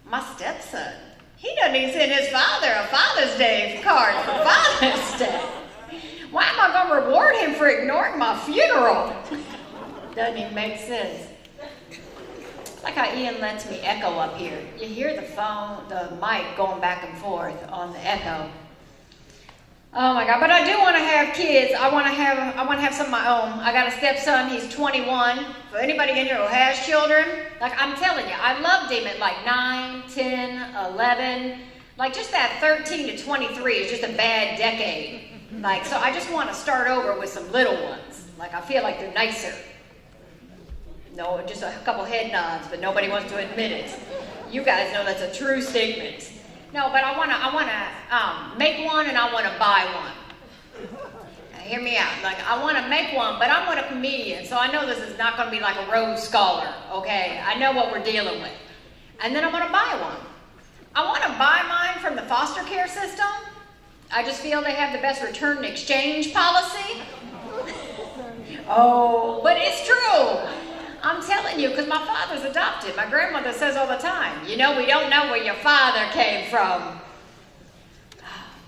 My stepson? He doesn't even send his father a Father's Day card for Father's Day. Why am I going to reward him for ignoring my funeral? Doesn't even make sense. It's like how Ian lets me echo up here. You hear the phone, the mic going back and forth on the echo. Oh my God, but I do want to have kids. I want to have some of my own. I got a stepson, he's 21. For anybody in here who has children, like, I'm telling you, I loved him at like 9, 10, 11. Like, just that 13 to 23 is just a bad decade. Like, so I just want to start over with some little ones. Like, I feel like they're nicer. No, just a couple head nods, but nobody wants to admit it. You guys know that's a true statement. No, but I wanna make one and I wanna buy one. Now, hear me out. Like, I wanna make one, but I'm with a comedian, so I know this is not gonna be like a Rhodes Scholar, okay? I know what we're dealing with. And then I wanna buy one. I wanna buy mine from the foster care system. I just feel they have the best return and exchange policy. Oh, but it's true. I'm telling you, because my father's adopted. My grandmother says all the time, you know, we don't know where your father came from.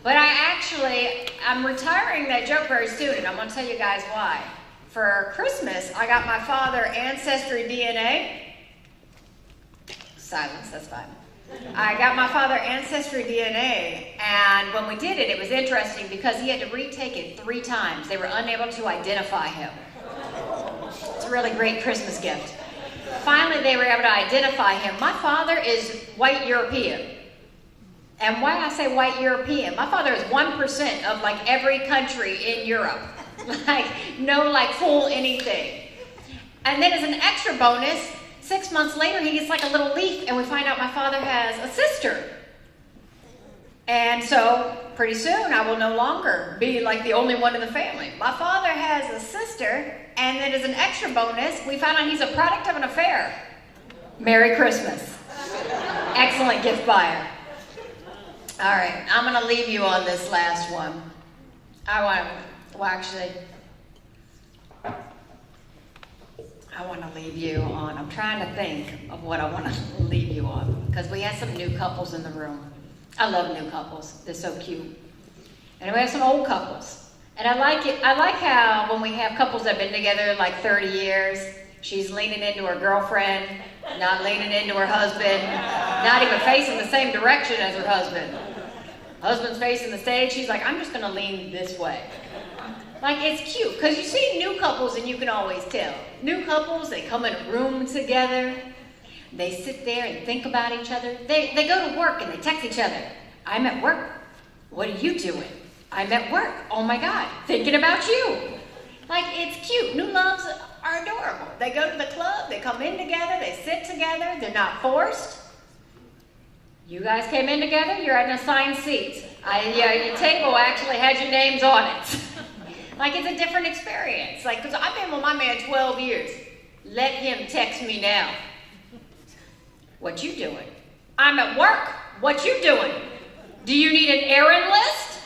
But I'm retiring that joke very soon, and I'm going to tell you guys why. For Christmas, I got my father Ancestry DNA. Silence, that's fine. I got my father Ancestry DNA, and when we did it, it was interesting because he had to retake it 3 times. They were unable to identify him. It's a really great Christmas gift. Finally, they were able to identify him. My father is white European. And why I say white European, my father is 1% of like every country in Europe. Like, no like full anything. And then as an extra bonus, 6 months later, he gets like a little leaf and we find out my father has a sister. And so pretty soon I will no longer be like the only one in the family. My father has a sister, and then as an extra bonus, we found out he's a product of an affair. Merry Christmas. Excellent gift buyer. All right, I'm gonna leave you on this last one. I want to leave you on, I'm trying to think of what I want to leave you on, because we have some new couples in the room. I love new couples, they're so cute. And we have some old couples. And I like it. I like how when we have couples that have been together like 30 years, she's leaning into her girlfriend, not leaning into her husband, not even facing the same direction as her husband. Husband's facing the stage, she's like, I'm just gonna lean this way. Like, it's cute, because you see new couples and you can always tell. New couples, they come in a room together, they sit there and think about each other. They go to work and they text each other. I'm at work. What are you doing? I'm at work. Oh my God, thinking about you. Like, it's cute. New loves are adorable. They go to the club, they come in together, they sit together, they're not forced. You guys came in together, you're at an assigned seat. Your table actually has your names on it. Like, it's a different experience. Like, because I've been with my man 12 years. Let him text me now. What you doing? I'm at work. What you doing? Do you need an errand list?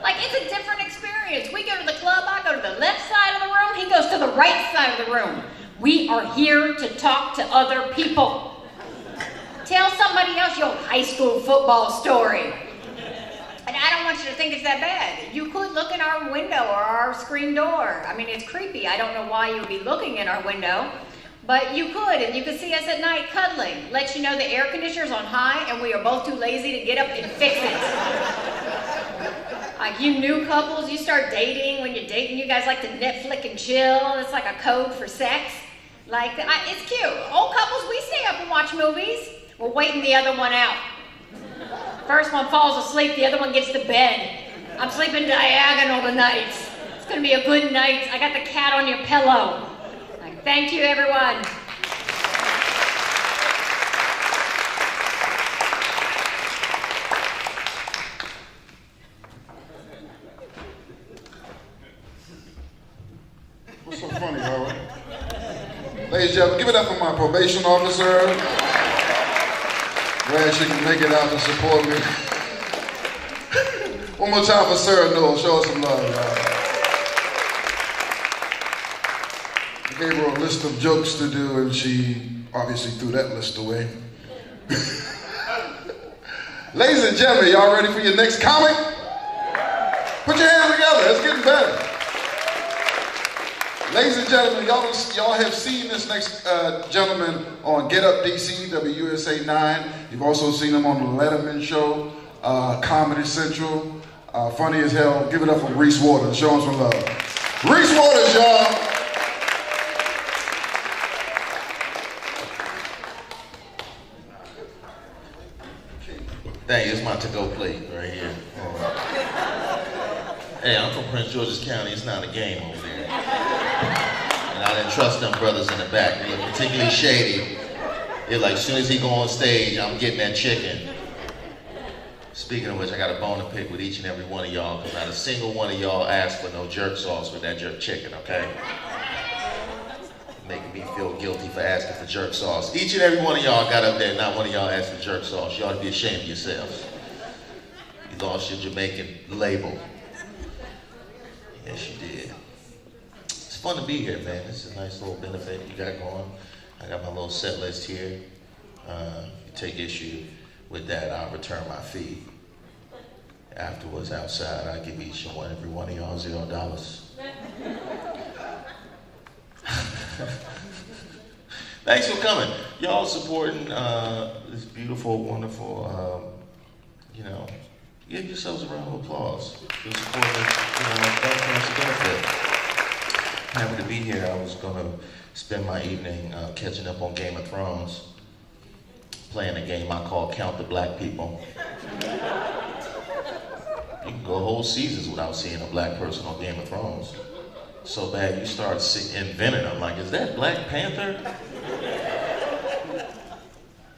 Like, it's a different experience. We go to the club, I go to the left side of the room, he goes to the right side of the room. We are here to talk to other people. Tell somebody else your high school football story. And I don't want you to think it's that bad. You could look in our window or our screen door. I mean, it's creepy. I don't know why you would be looking in our window, but you could, and you could see us at night cuddling. Let you know the air conditioner's on high and we are both too lazy to get up and fix it. Like, you new couples, you start dating. When you're dating, you guys like to Netflix and chill. It's like a code for sex. Like, it's cute. Old couples, we stay up and watch movies. We're waiting the other one out. First one falls asleep, the other one gets to bed. I'm sleeping diagonal tonight. It's gonna be a good night. I got the cat on your pillow. Like, thank you, everyone. What's so funny, Howard? Ladies and gentlemen, give it up for my probation officer. Glad she can make it out to support me. One more time for Sarah Noel. Show us some love, y'all. I gave her a list of jokes to do, and she obviously threw that list away. Ladies and gentlemen, y'all ready for your next comic? Put your hands together. It's getting better. Ladies and gentlemen, y'all have seen this next gentleman on Get Up DC, WUSA 9. You've also seen him on the Letterman Show, Comedy Central. Funny as hell. Give it up for Reese Waters. Show him some love. Reese Waters, y'all. Thank you. It's my to-go plate right here. Hey, I'm from Prince George's County. It's not a game over there. And I didn't trust them brothers in the back. They look particularly shady. They're like, as soon as he go on stage, I'm getting that chicken. Speaking of which, I got a bone to pick with each and every one of y'all, because not a single one of y'all asked for no jerk sauce with that jerk chicken, okay? Making me feel guilty for asking for jerk sauce. Each and every one of y'all got up there, not one of y'all asked for jerk sauce. You ought to be ashamed of yourselves. You lost your Jamaican label. Yes, you did. It's fun to be here, man. It's a nice little benefit you got going. I got my little set list here. If you take issue with that, I'll return my fee. Afterwards, outside, I'll give each and every one of y'all $0. Thanks for coming. Y'all supporting this beautiful, wonderful, give yourselves a round of applause. You're supporting, that's a benefit. Happy to be here. I was going to spend my evening catching up on Game of Thrones, playing a game I call Count the Black People. You can go whole seasons without seeing a black person on Game of Thrones. So bad you start inventing them. Like, is that Black Panther?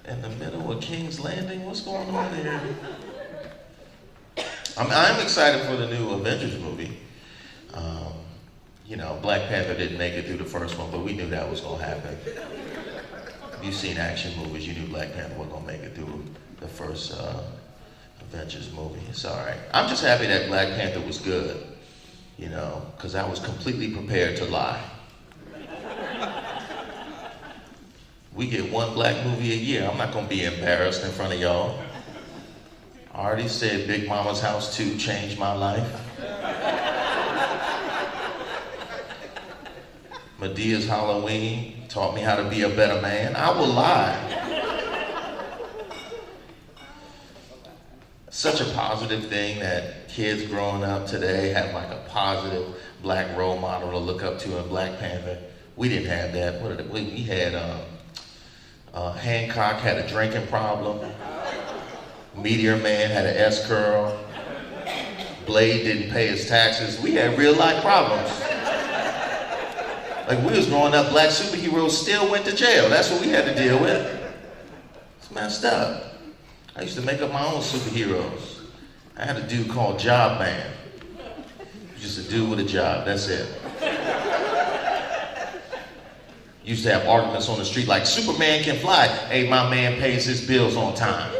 In the middle of King's Landing? What's going on there? I'm excited for the new Avengers movie. Black Panther didn't make it through the first one, but we knew that was going to happen. If you've seen action movies, you knew Black Panther wasn't going to make it through the first Avengers movie. It's all right. I'm just happy that Black Panther was good, you know, because I was completely prepared to lie. We get one black movie a year. I'm not going to be embarrassed in front of y'all. I already said Big Mama's House 2 changed my life. Medea's Halloween taught me how to be a better man. I will lie. Such a positive thing that kids growing up today have like a positive black role model to look up to in Black Panther. We didn't have that. We had Hancock had a drinking problem. Meteor Man had an S-curl. Blade didn't pay his taxes. We had real life problems. Like we was growing up, black superheroes still went to jail. That's what we had to deal with. It's messed up. I used to make up my own superheroes. I had a dude called Job Man. Just a dude with a job, that's it. Used to have arguments on the street like, Superman can fly. Hey, my man pays his bills on time.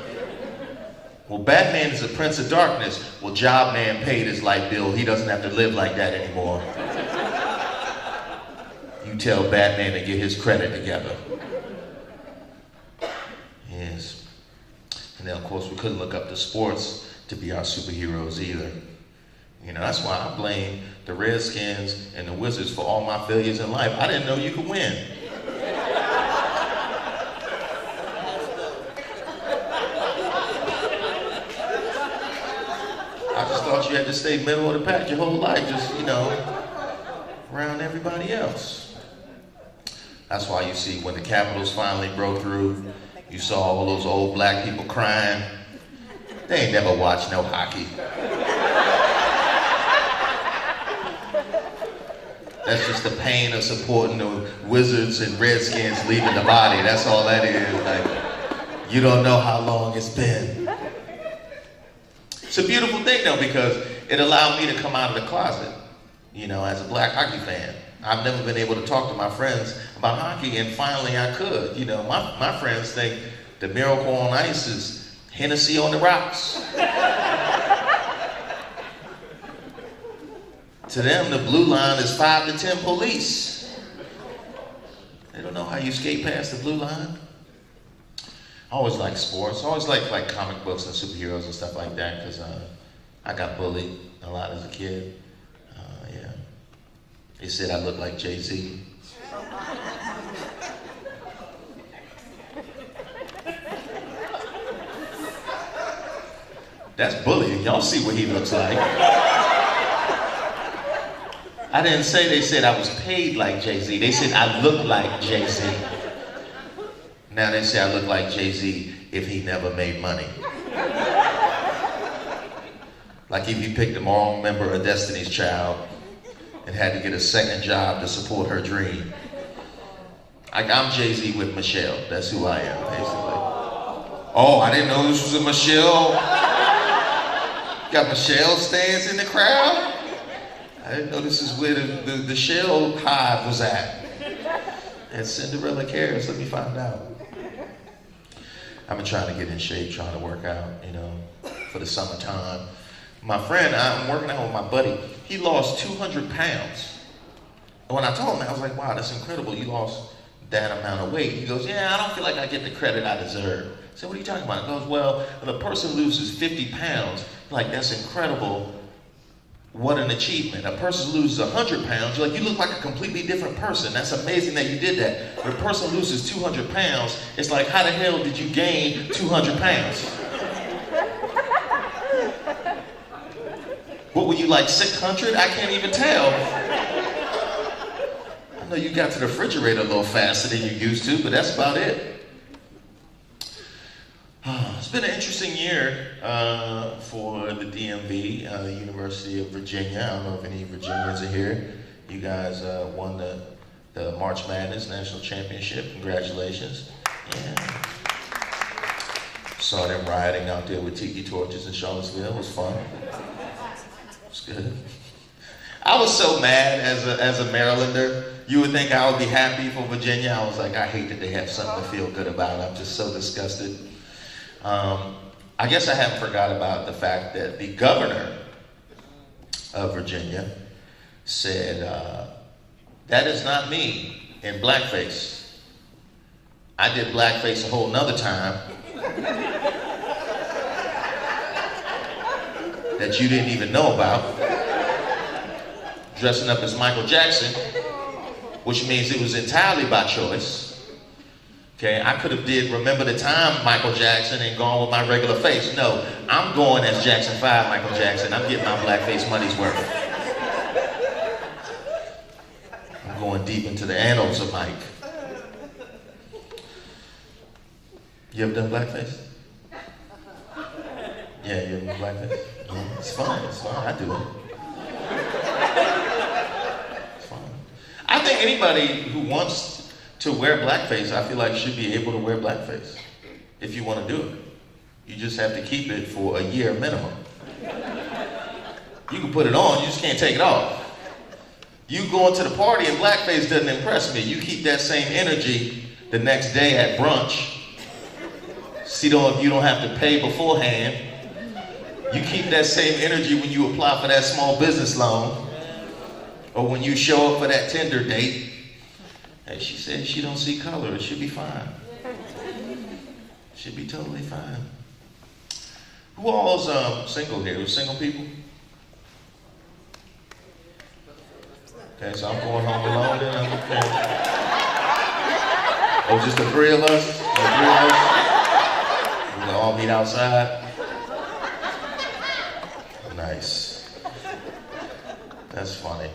Well, Batman is a prince of darkness. Well, Job Man paid his light bill. He doesn't have to live like that anymore. You tell Batman to get his credit together. Yes. And then, of course, we couldn't look up to sports to be our superheroes either. You know, that's why I blame the Redskins and the Wizards for all my failures in life. I didn't know you could win. I just thought you had to stay middle of the pack your whole life, just, you know, around everybody else. That's why you see when the Capitals finally broke through, you saw all those old black people crying. They ain't never watched no hockey. That's just the pain of supporting the Wizards and Redskins leaving the body. That's all that is. Like, you don't know how long it's been. It's a beautiful thing though, because it allowed me to come out of the closet, you know, as a black hockey fan. I've never been able to talk to my friends about hockey, and finally I could. You know, my friends think the Miracle on Ice is Hennessy on the rocks. To them, the blue line is 5 to 10 police. They don't know how you skate past the blue line. I always like sports. I always like comic books and superheroes and stuff like that, because I got bullied a lot as a kid. Yeah. They said I look like Jay-Z. That's bullying. Y'all see what he looks like. I didn't say they said I was paid like Jay-Z. They said I look like Jay-Z. Now they say I look like Jay-Z if he never made money. Like if he picked the wrong member of Destiny's Child and had to get a second job to support her dream. I'm Jay-Z with Michelle. That's who I am, basically. Oh, I didn't know this was a Michelle. Got Michelle stands in the crowd. I didn't know this is where the shell hive was at. And Cinderella cares, let me find out. I've been trying to get in shape, trying to work out, you know, for the summertime. My friend, I'm working out with my buddy, he lost 200 pounds. And when I told him, I was like, wow, that's incredible, you lost that amount of weight. He goes, yeah, I don't feel like I get the credit I deserve. I said, what are you talking about? He goes, well, when a person loses 50 pounds, like, that's incredible. What an achievement. A person loses 100 pounds, you're like, you look like a completely different person. That's amazing that you did that. When a person loses 200 pounds, it's like, how the hell did you gain 200 pounds? What were you, like 600? I can't even tell. I know you got to the refrigerator a little faster than you used to, but that's about it. It's been an interesting year for the DMV, the University of Virginia. I don't know if any Virginians are here. You guys won the March Madness National Championship. Congratulations. Yeah. Saw them rioting out there with tiki torches in Charlottesville. It was fun. It was good. I was so mad as a Marylander. You would think I would be happy for Virginia. I was like, I hate that they have something to feel good about. I'm just so disgusted. I guess I haven't forgot about the fact that the governor of Virginia said, that is not me in blackface. I did blackface a whole nother time that you didn't even know about. Dressing up as Michael Jackson, which means it was entirely by choice. Okay, I could have did Remember the Time Michael Jackson and gone with my regular face. No, I'm going as Jackson 5 Michael Jackson. I'm getting my blackface money's worth. I'm going deep into the annals of Mike. You ever done blackface? Yeah, you ever done blackface? Yeah, it's fun, I do it. It's fun. I think anybody who wants to wear blackface, I feel like should be able to wear blackface if you want to do it. You just have to keep it for a year minimum. You can put it on, you just can't take it off. You going to the party and blackface doesn't impress me. You keep that same energy the next day at brunch. See, if you don't have to pay beforehand. You keep that same energy when you apply for that small business loan or when you show up for that Tinder date. Hey, she said she don't see color. It should be fine. Should be totally fine. Who all's single here? Who's single people? Okay, so I'm going home alone then. I'm okay. Oh, just the three of us? The three of us? We're gonna all meet outside? Nice. That's funny.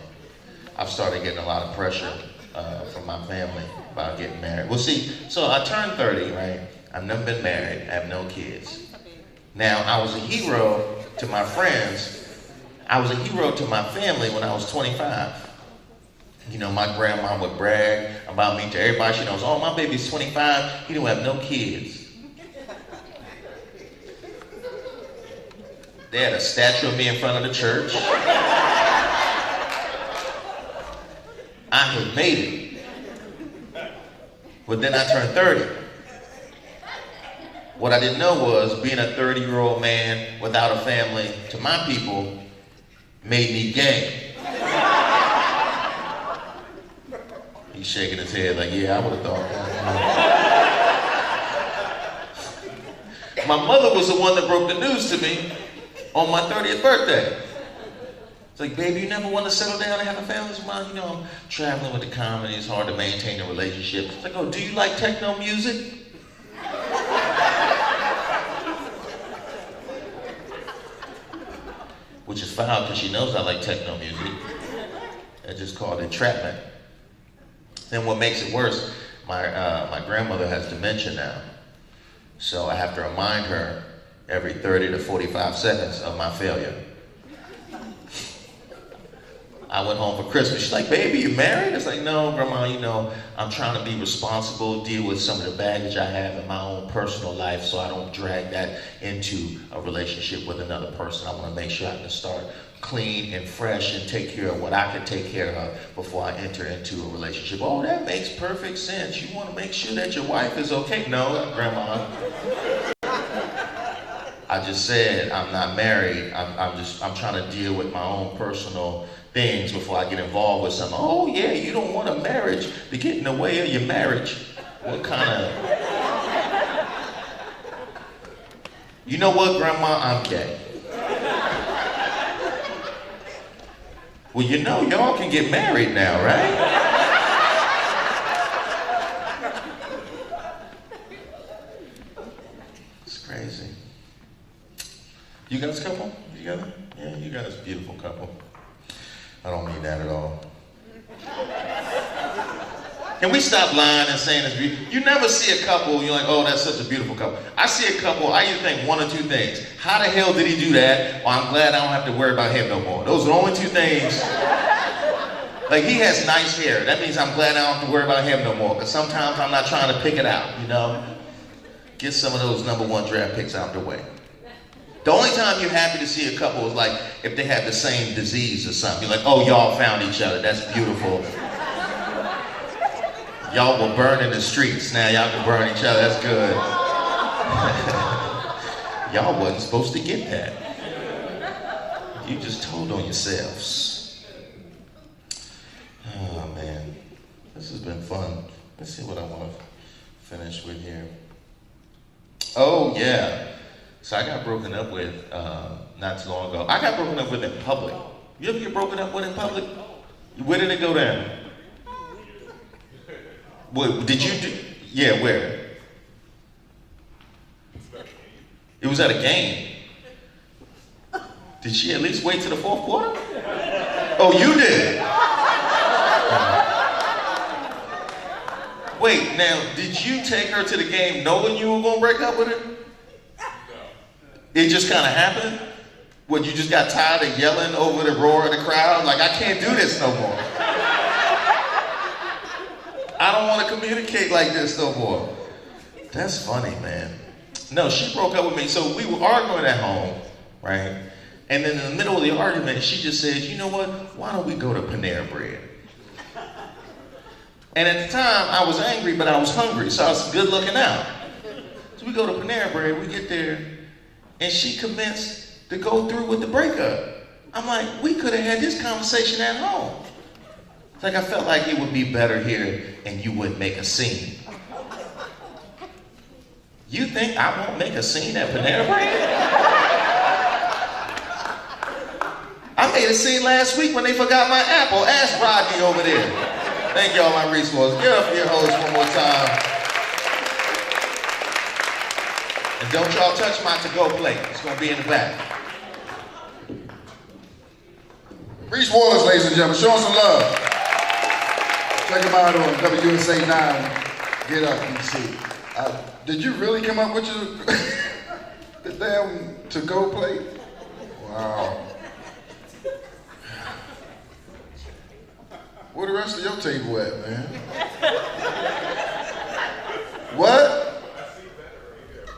I've started getting a lot of pressure from my family about getting married. Well, see, so I turned 30, right? I've never been married. I have no kids. Now, I was a hero to my friends. I was a hero to my family when I was 25. You know, my grandma would brag about me to everybody she knows. Oh, my baby's 25. He don't have no kids. They had a statue of me in front of the church. I had made it. But then I turned 30. What I didn't know was being a 30-year-old man without a family, to my people, made me gay. He's shaking his head like, yeah, I would have thought that. My mother was the one that broke the news to me on my 30th birthday. It's like, baby, you never want to settle down and have a family? Mom, you know, I'm traveling with the comedy. It's hard to maintain a relationship. It's like, oh, do you like techno music? Which is foul because she knows I like techno music. I just called it entrapment. Then what makes it worse, my grandmother has dementia now. So I have to remind her every 30 to 45 seconds of my failure. I went home for Christmas. She's like, baby, you married? It's like, no, Grandma, you know, I'm trying to be responsible, deal with some of the baggage I have in my own personal life so I don't drag that into a relationship with another person. I want to make sure I can start clean and fresh and take care of what I can take care of before I enter into a relationship. Oh, that makes perfect sense. You want to make sure that your wife is okay. No, Grandma. I just said I'm not married. I'm trying to deal with my own personal things before I get involved with something. Oh yeah, you don't want a marriage to get in the way of your marriage. What kind of... You know what, Grandma? I'm gay. Well, you know, y'all can get married now, right? It's crazy. You guys a couple? You together? Yeah, you guys a beautiful couple. I don't mean that at all. Can we stop lying and saying it's beautiful? You never see a couple, you're like, oh, that's such a beautiful couple. I see a couple, I either think one or two things. How the hell did he do that? Or I'm glad I don't have to worry about him no more. Those are the only two things. Like, he has nice hair. That means I'm glad I don't have to worry about him no more. Because sometimes I'm not trying to pick it out, you know? Get some of those #1 draft picks out the way. The only time you're happy to see a couple is like if they have the same disease or something. You're like, oh, y'all found each other. That's beautiful. Y'all will burn in the streets. Now y'all can burn each other. That's good. Y'all wasn't supposed to get that. You just told on yourselves. Oh man, this has been fun. Let's see what I want to finish with here. Oh yeah, so I got broken up with not too long ago. I got broken up with in public. You ever get broken up with in public? Where did it go down? What did you do? Yeah, where? It was at a game. Did she at least wait till the fourth quarter? Oh, you did. Wait, now, did you take her to the game knowing you were gonna break up with her? It just kind of happened? What, you just got tired of yelling over the roar of the crowd? Like, I can't do this no more. I don't want to communicate like this no more. That's funny, man. No, she broke up with me. So we were arguing at home, right? And then in the middle of the argument, she just said, you know what? Why don't we go to Panera Bread? And at the time, I was angry, but I was hungry, so I was good looking out. So we go to Panera Bread, we get there, and she commenced to go through with the breakup. I'm like, we could have had this conversation at home. It's like I felt like it would be better here and you wouldn't make a scene. You think I won't make a scene at Panera Bread? I made a scene last week when they forgot my apple. Ask Rodney over there. Thank y'all, my resources. Give it up for your host one more time. And don't y'all touch my to-go plate. It's gonna be in the back. Reese Wallace, ladies and gentlemen, show them some love. Check them out on WSA 9. Get up and see. Did you really come up with the damn to-go plate? Wow. Where the rest of your table at, man? What?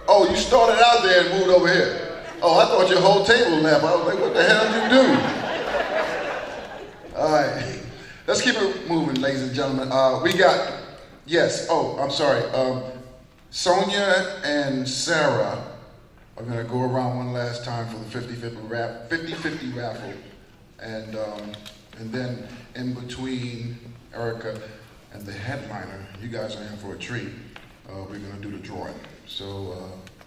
Oh, you started out there and moved over here. Oh, I thought your whole table left. I was like, what the hell did you do? All right, let's keep it moving, ladies and gentlemen. We got, yes, oh, I'm sorry. Sonia and Sarah are gonna go around one last time for the 50-50 raffle. And then in between Erica and the headliner, you guys are in for a treat. We're gonna do the drawing. So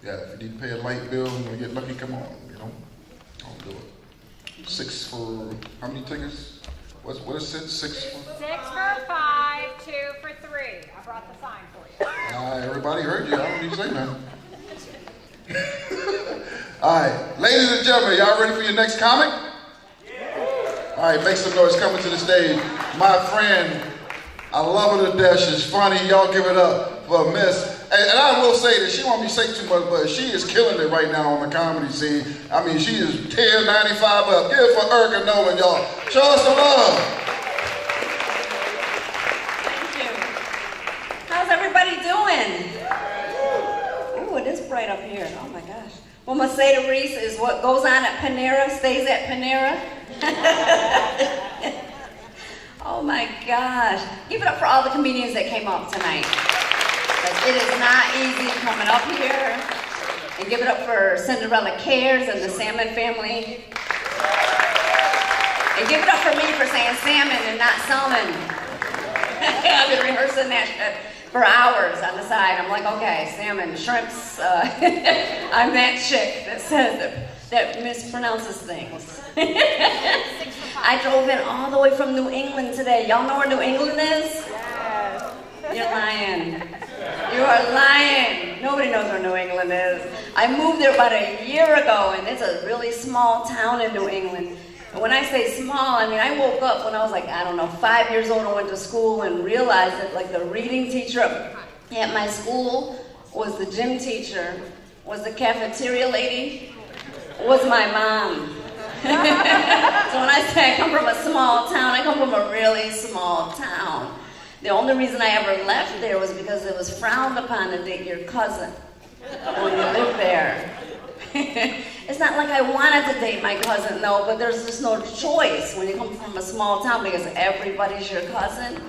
yeah, if you need to pay a light bill and you get lucky, come on, you know, I'll do it. 6 for, how many tickets? What is it, 6 for? 6 for 5, 2 for 3. I brought the sign for you. Everybody heard you, I don't need to say nothing. All right, ladies and gentlemen, y'all ready for your next comic? All right, make some noise coming to the stage. My friend, I love her to death. She's funny. Y'all give it up for Miss. And I will say that she won't be saying too much, but she is killing it right now on the comedy scene. I mean, she is 10.95 up. Give it for Erica Nolan, y'all. Show us some love. Thank you. How's everybody doing? Ooh, it is bright up here. Oh my gosh. What I'm gonna say to Reese is what goes on at Panera stays at Panera. Oh my gosh. Give it up for all the comedians that came up tonight. It is not easy coming up here. And give it up for Cinderella Cares and the Salmon family. And give it up for me for saying salmon and not salmon. I've been rehearsing that for hours on the side. I'm like, okay, salmon, shrimps. I'm that chick that says that mispronounces things. I drove in all the way from New England today. Y'all know where New England is? Yes. You're lying. You are lying. Nobody knows where New England is. I moved there about a year ago, and it's a really small town in New England. And when I say small, I mean, I woke up when I was like, I don't know, 5 years old and went to school and realized that like the reading teacher at my school was the gym teacher, was the cafeteria lady, was my mom. So when I say I come from a small town, I come from a really small town. The only reason I ever left there was because it was frowned upon to date your cousin when you lived there. It's not like I wanted to date my cousin, no, but there's just no choice when you come from a small town because everybody's your cousin.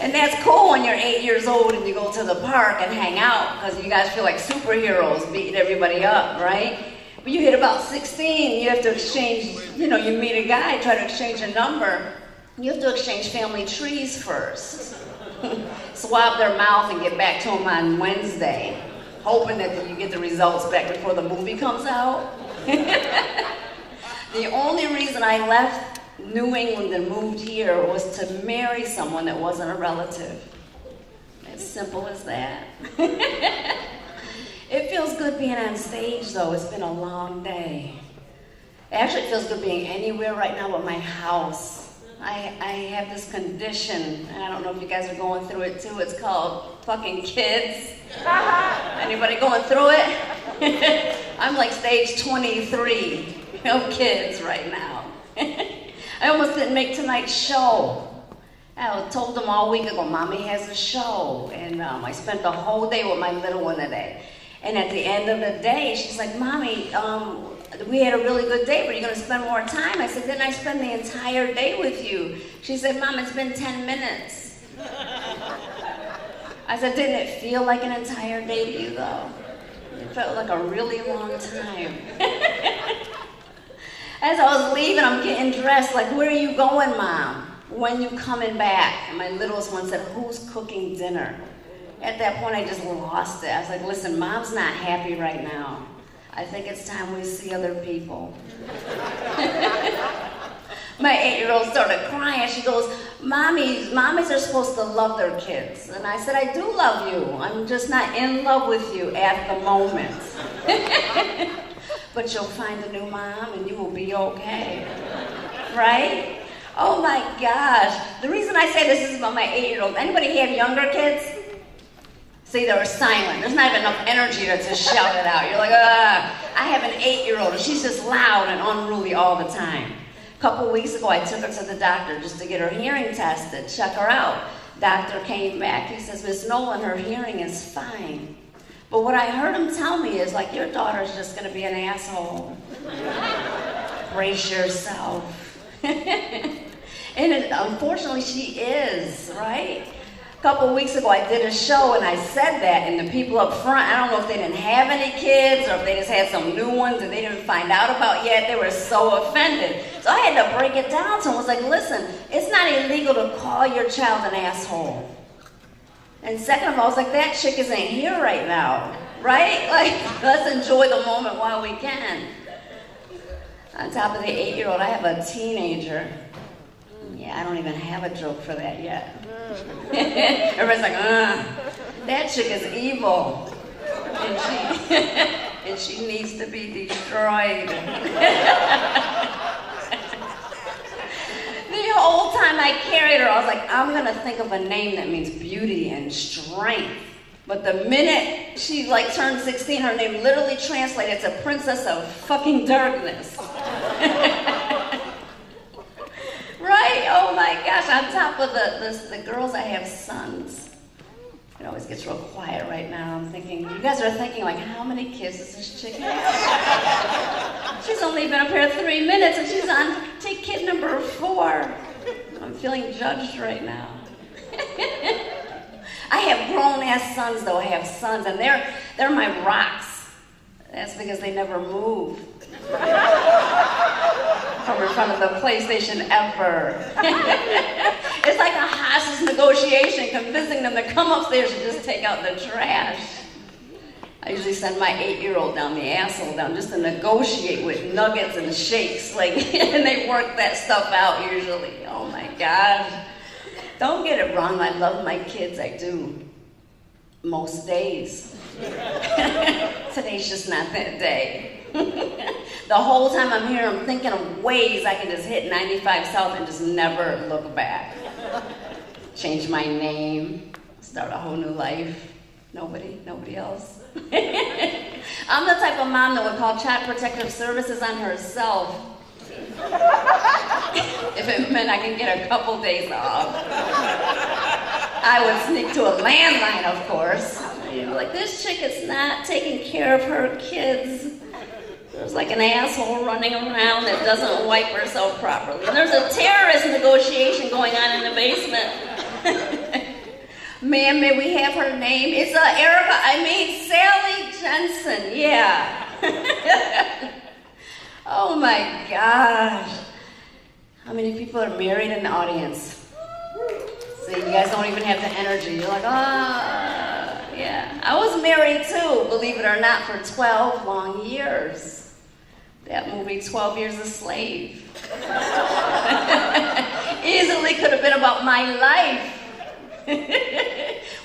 And that's cool when you're 8 years old and you go to the park and hang out because you guys feel like superheroes beating everybody up, right? But you hit about 16, you have to exchange, you meet a guy, try to exchange a number. You have to exchange family trees first. Swab their mouth and get back to them on Wednesday, hoping that you get the results back before the movie comes out. The only reason I left New England and moved here was to marry someone that wasn't a relative. As simple as that. It feels good being on stage though. It's been a long day. Actually, it feels good being anywhere right now but my house. I have this condition, and I don't know if you guys are going through it too. It's called fucking kids. Anybody going through it? I'm like stage 23 of kids right now. I almost didn't make tonight's show. I told them all week ago, Mommy has a show. And I spent the whole day with my little one today. And at the end of the day, she's like, Mommy, we had a really good day, but you're going to spend more time? I said, didn't I spend the entire day with you? She said, Mom, it's been 10 minutes. I said, didn't it feel like an entire day to you, though? It felt like a really long time. As I was leaving, I'm getting dressed, like, where are you going, Mom? When you coming back? And my littlest one said, who's cooking dinner? At that point, I just lost it. I was like, listen, Mom's not happy right now. I think it's time we see other people. My 8-year-old started crying. She goes, mommies are supposed to love their kids. And I said, I do love you. I'm just not in love with you at the moment. But you'll find a new mom and you will be okay. Right? Oh my gosh. The reason I say this is about my 8-year-old. Anybody have younger kids? See, they're silent. There's not even enough energy to shout it out. You're like, I have an 8-year-old and she's just loud and unruly all the time. A couple weeks ago, I took her to the doctor just to get her hearing tested, check her out. Doctor came back. He says, Miss Nolan, her hearing is fine. But what I heard him tell me is, like, your daughter's just going to be an asshole. Brace yourself. Unfortunately, she is, right? A couple weeks ago, I did a show, and I said that, and the people up front, I don't know if they didn't have any kids, or if they just had some new ones that they didn't find out about yet. They were so offended. So I had to break it down to them. I was like, listen, it's not illegal to call your child an asshole. And second of all, I was like, that chick isn't here right now, right? Like, let's enjoy the moment while we can. On top of the 8-year-old, I have a teenager. Yeah, I don't even have a joke for that yet. Everybody's like, that chick is evil. And she needs to be destroyed. The whole time I carried her, I was like, I'm gonna think of a name that means beauty and strength. But the minute she turned 16, her name literally translated to Princess of fucking Darkness. Right? Oh my gosh, on top of the girls, I have sons. It always gets real quiet right now. I'm thinking, you guys are thinking, like, how many kids does this chick have? She's only been up here 3 minutes and she's on kid number 4. I'm feeling judged right now. I have grown-ass sons, though. I have sons, and they're my rocks. That's because they never move from in front of the PlayStation ever. It's like a hostage negotiation, convincing them to come upstairs and just take out the trash. I usually send my 8-year-old down the asshole down just to negotiate with nuggets and shakes, and they work that stuff out usually. Oh my gosh. Don't get it wrong, I love my kids, I do. Most days. Today's just not that day. The whole time I'm here, I'm thinking of ways I can just hit 95 South and just never look back. Change my name, start a whole new life. Nobody else. I'm the type of mom that would call Child Protective Services on herself. If it meant I could get a couple days off. I would sneak to a landline, of course. Like, this chick is not taking care of her kids. There's like an asshole running around that doesn't wipe herself properly. And there's a terrorist negotiation going on in the basement. Ma'am, may we have her name? It's Sally Jensen, yeah. Oh my gosh. How many people are married in the audience? See, you guys don't even have the energy. You're like, yeah. I was married too, believe it or not, for 12 long years. That movie, 12 Years a Slave. Easily could have been about my life.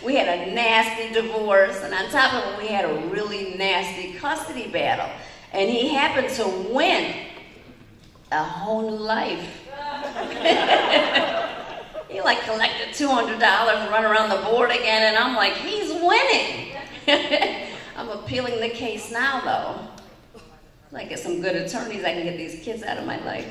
We had a nasty divorce, and on top of it, we had a really nasty custody battle. And he happened to win a whole new life. He like collected $200 and run around the board again, and I'm like, he's winning. I'm appealing the case now, though. I get some good attorneys, I can get these kids out of my life.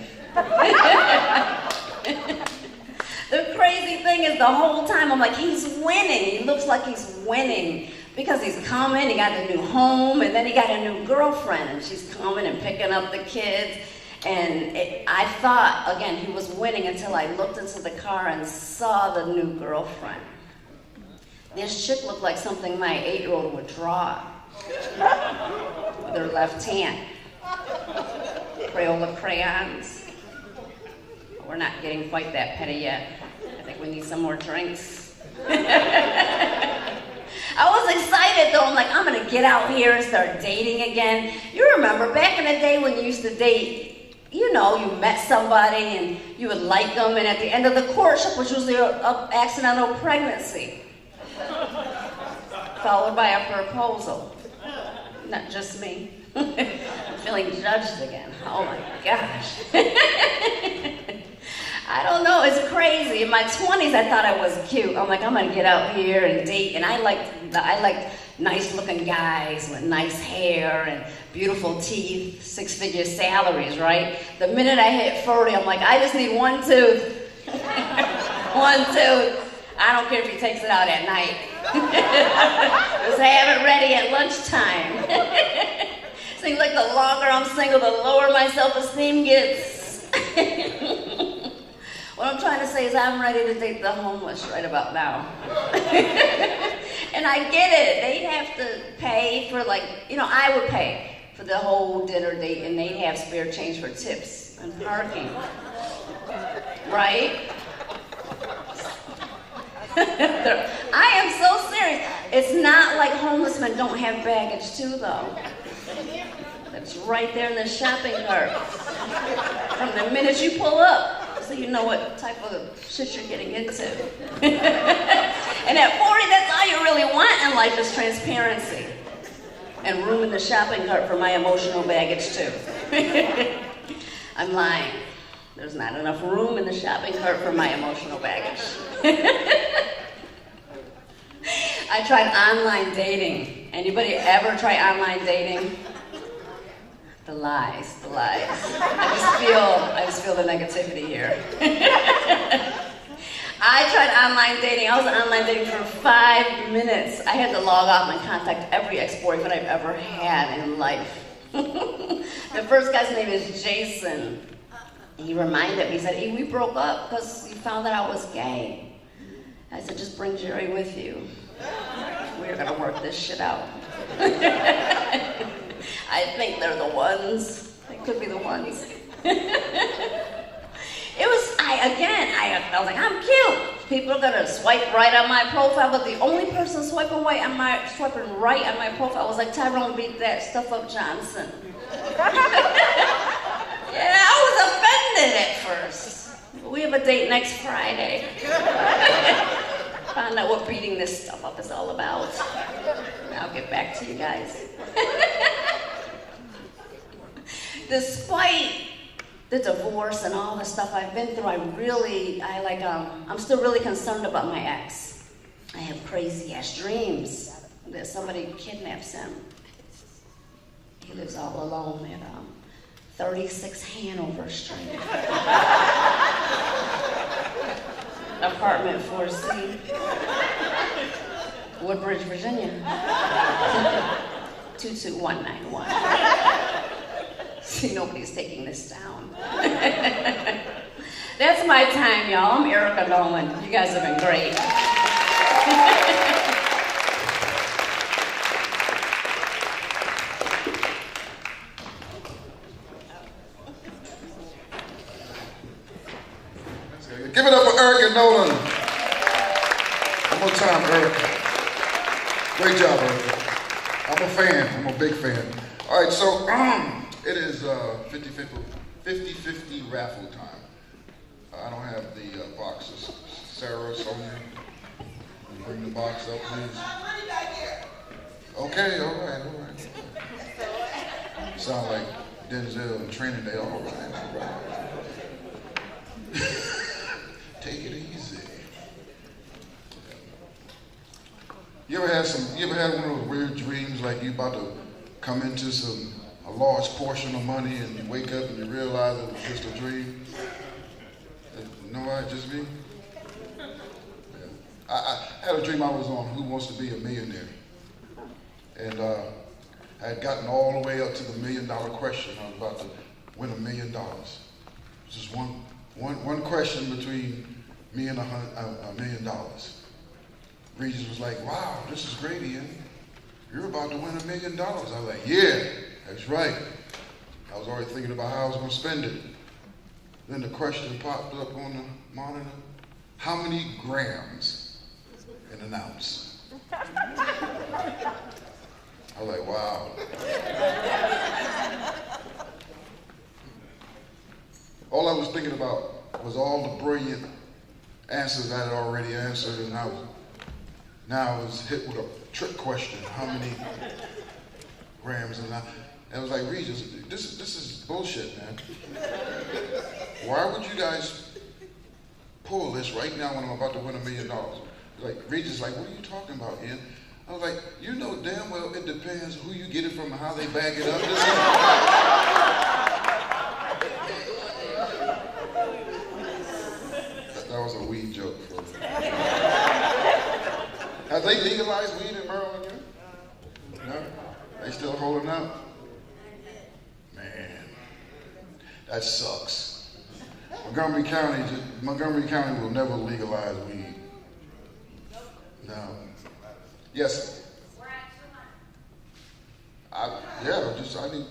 The crazy thing is the whole time I'm like, he's winning. He looks like he's winning because he's coming, he got a new home, and then he got a new girlfriend, and she's coming and picking up the kids. And I thought, again, he was winning until I looked into the car and saw the new girlfriend. This chick looked like something my 8-year-old would draw with her left hand. Crayola crayons. We're not getting quite that petty yet. I think we need some more drinks. I was excited though. I'm like, I'm gonna get out here and start dating again. You remember back in the day when you used to date, you know, you met somebody and you would like them, and at the end of the courtship was usually an accidental pregnancy, followed by a proposal. Not just me. I'm feeling judged again. Oh my gosh. I don't know, it's crazy. In my 20s, I thought I was cute. I'm like, I'm gonna get out here and date, and I liked nice-looking guys with nice hair and beautiful teeth, 6-figure salaries, right? The minute I hit 40, I'm like, I just need one tooth. One tooth. I don't care if he takes it out at night. Just have it ready at lunchtime. Seems like the longer I'm single, the lower my self-esteem gets. What I'm trying to say is I'm ready to date the homeless right about now. And I get it. They'd have to pay for, like, you know, I would pay for the whole dinner date, and they'd have spare change for tips and parking. Right? I am so serious. It's not like homeless men don't have baggage too, though. It's right there in the shopping cart. From the minute you pull up, so you know what type of shit you're getting into. And at 40, that's all you really want in life is transparency. And room in the shopping cart for my emotional baggage too. I'm lying. There's not enough room in the shopping cart for my emotional baggage. I tried online dating. Anybody ever try online dating? The lies, the lies. I just feel the negativity here. I tried online dating. I was online dating for 5 minutes. I had to log off and contact every ex-boyfriend I've ever had in life. The first guy's name is Jason. He reminded me, he said, hey, we broke up because you found that I was gay. I said, just bring Jerry with you. We're gonna work this shit out. I think they're the ones. They could be the ones. I was like, I'm cute. People are gonna swipe right on my profile, but the only person swiping right on my profile was like Tyrone beat that stuff up Johnson. Yeah, I was offended at first. We have a date next Friday. Find out what beating this stuff up is all about. I'll get back to you guys. Despite the divorce and all the stuff I've been through, I'm still really concerned about my ex. I have crazy ass dreams that somebody kidnaps him. He lives all alone at 36 Hanover Street. Apartment 4C, Woodbridge, Virginia. 22191. See, nobody's taking this down. That's my time, y'all. I'm Erica Nolan. You guys have been great. Give it up for Eric and Nolan. One more time, Eric. Great job, Eric. I'm a fan. I'm a big fan. All right, so it is 50-50 raffle time. I don't have the boxes. Sarah, Sonia, bring the box up, please. Okay, all right. Sound like Denzel and Training Day. All right. Take it easy. You ever had one of those weird dreams like you about to come into a large portion of money and you wake up and you realize it was just a dream? No, just me? Yeah. I had a dream I was on Who Wants to Be a Millionaire. And I had gotten all the way up to the $1 million question. I was about to win $1 million. Just one question between me and $1 million. Regis was like, wow, this is great, Ian. You're about to win $1 million. I was like, yeah, that's right. I was already thinking about how I was going to spend it. Then the question popped up on the monitor. How many grams in an ounce? I was like, wow. All I was thinking about was all the brilliant answers I had already answered, and now I was hit with a trick question. How many grams? And I was like, Regis, this is bullshit, man. Why would you guys pull this right now when I'm about to win $1 million? Like, Regis, like, what are you talking about, Ian? I was like, you know damn well it depends who you get it from and how they bag it up. That was a weed joke for me. Have they legalized weed in Maryland yet? No? They still holding out? Man, that sucks. Montgomery County will never legalize weed. No. Yes. I need.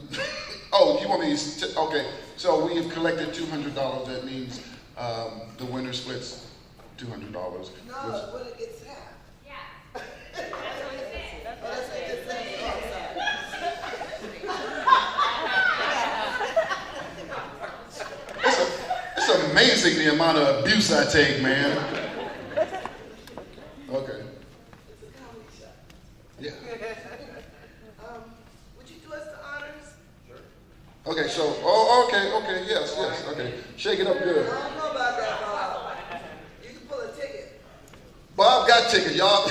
Oh, you want me to? Okay. So we have collected $200. That means the winner splits $200. No, when it gets half. Yeah. It's amazing the amount of abuse I take, man. Okay. Yeah. Would you do us the honors? Sure. Okay, so, okay, yes, okay. Shake it up good. I don't know about that, Bob. You can pull a ticket. Bob got tickets, y'all.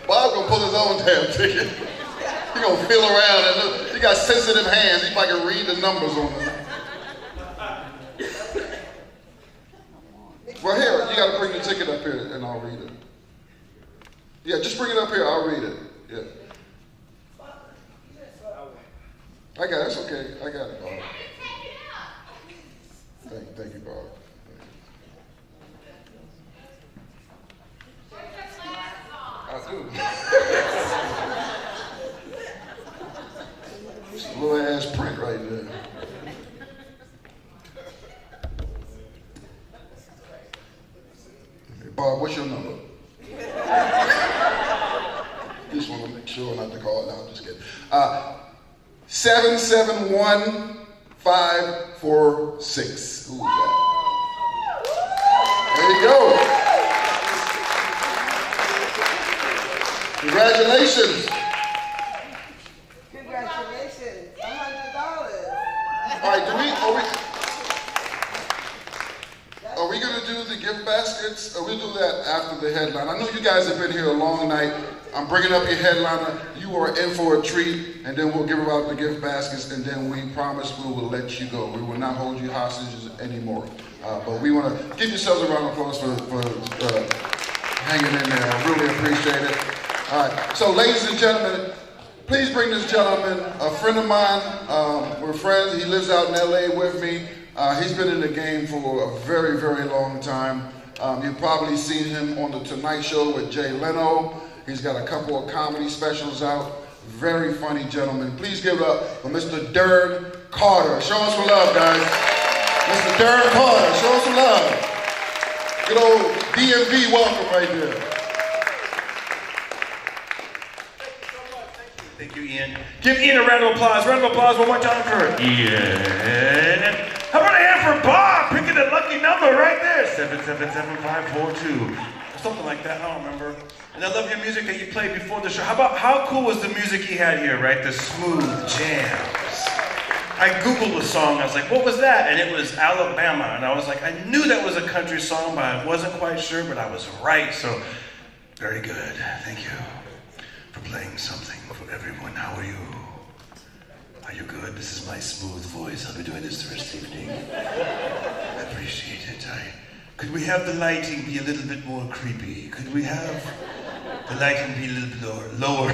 Bob gonna pull his own damn ticket. He gonna feel around and look. He got sensitive hands. He might can read the numbers on them. Well, here, you gotta bring the ticket up here and I'll read it. Yeah, just bring it up here, I'll read it. Yeah. I got it, it's okay. I got it, Bob. Thank you, Bob. I do. It's a little ass print right there. Bob, what's your number? Just want to make sure not to call it. No, I'm just kidding. 771546. Who was that? There you go. Congratulations. Congratulations. $100. All right, are we going to do the gift baskets? Or we'll do that after the headline. I know you guys have been here a long night. I'm bringing up your headliner. You are in for a treat, and then we'll give out the gift baskets, and then we promise we will let you go. We will not hold you hostages anymore. But we want to give yourselves a round of applause for hanging in there. I really appreciate it. All right. So, ladies and gentlemen, please bring this gentleman, a friend of mine. We're friends. He lives out in LA with me. He's been in the game for a very, very long time. You've probably seen him on The Tonight Show with Jay Leno. He's got a couple of comedy specials out. Very funny gentleman. Please give it up for Mr. Dern Carter. Show us some love, guys. Mr. Dern Carter, show us some love. Good old DMV welcome right there. Thank you, Ian. Give Ian a round of applause. Round of applause one more time for Ian. How about a hand for Bob? Picking a lucky number right there. 777542. Or something like that, I don't remember. And I love your music that you played before the show. How cool was the music he had here, right? The smooth jams. I Googled the song, I was like, what was that? And it was Alabama. And I was like, I knew that was a country song, but I wasn't quite sure, but I was right. So, very good. Thank you for playing something for everyone. How are you? Are you good? This is my smooth voice. I'll be doing this the rest of the evening. I appreciate it. Could we have the lighting be a little bit more creepy? Could we have the lighting be a little bit lower?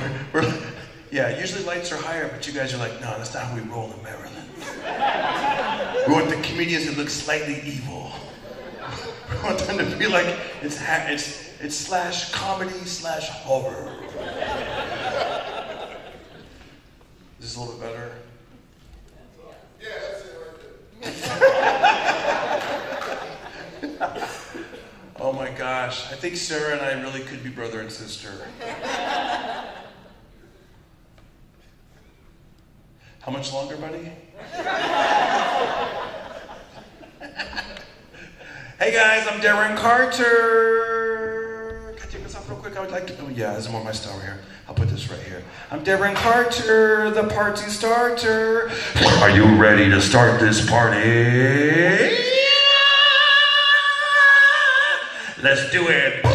Yeah, usually lights are higher, but you guys are like, no, that's not how we roll in Maryland. We want the comedians to look slightly evil. We want them to be like, it's slash comedy slash horror. Is this a little bit better? Yeah, that's it right there. Oh my gosh, I think Sarah and I really could be brother and sister. How much longer, buddy? Hey guys, I'm Darren Carter. Can I take this off real quick? I would like to, oh yeah, this is more my style here. I'll put this right here. I'm Darren Carter, the party starter. Are you ready to start this party? Let's do it.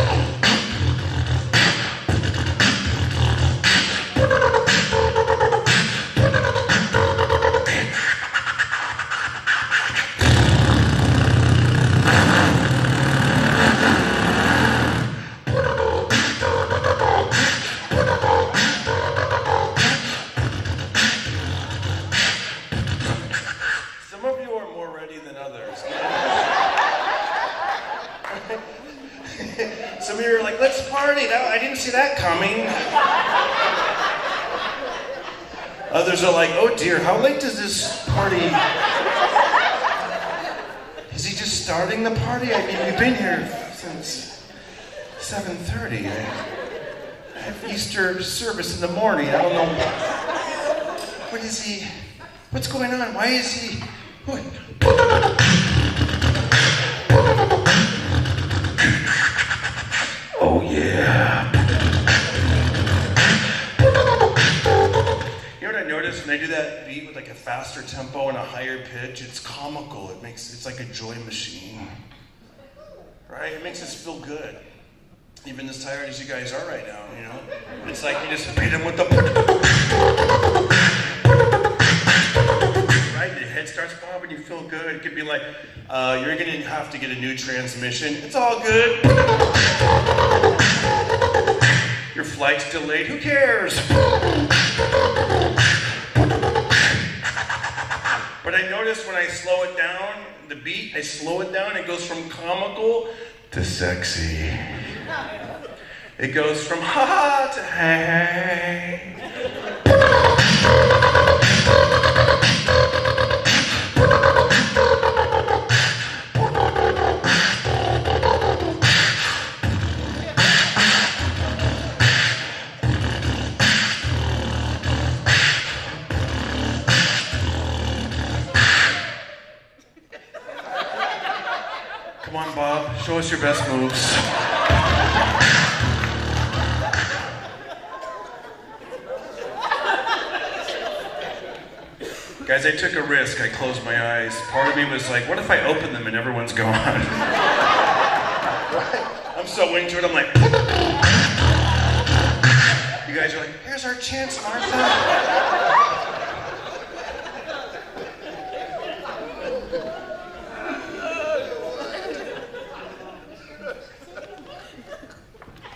Some of you are more ready than others. Some of you are like, let's party. I didn't see that coming. Others are like, oh dear, how late does this party... Is he just starting the party? I mean, we've been here since 7:30. I have Easter service in the morning. I don't know. What is he... What's going on? Why is he... Oh yeah. You know what I noticed when I do that beat with like a faster tempo and a higher pitch? It's comical. It's like a joy machine. Right? It makes us feel good. Even as tired as you guys are right now, you know? It's like you just beat them with the... Right? The head starts popping, you feel good. It could be like, you're gonna have to get a new transmission. It's all good. Your flight's delayed, who cares? But I noticed when I slow it down, the beat, I slow it down, it goes from comical to sexy. It goes from ha to hey. Come on, Bob, show us your best moves. Guys, I took a risk. I closed my eyes. Part of me was like, what if I open them and everyone's gone? I'm so into it, I'm like... You guys are like, here's our chance, Martha.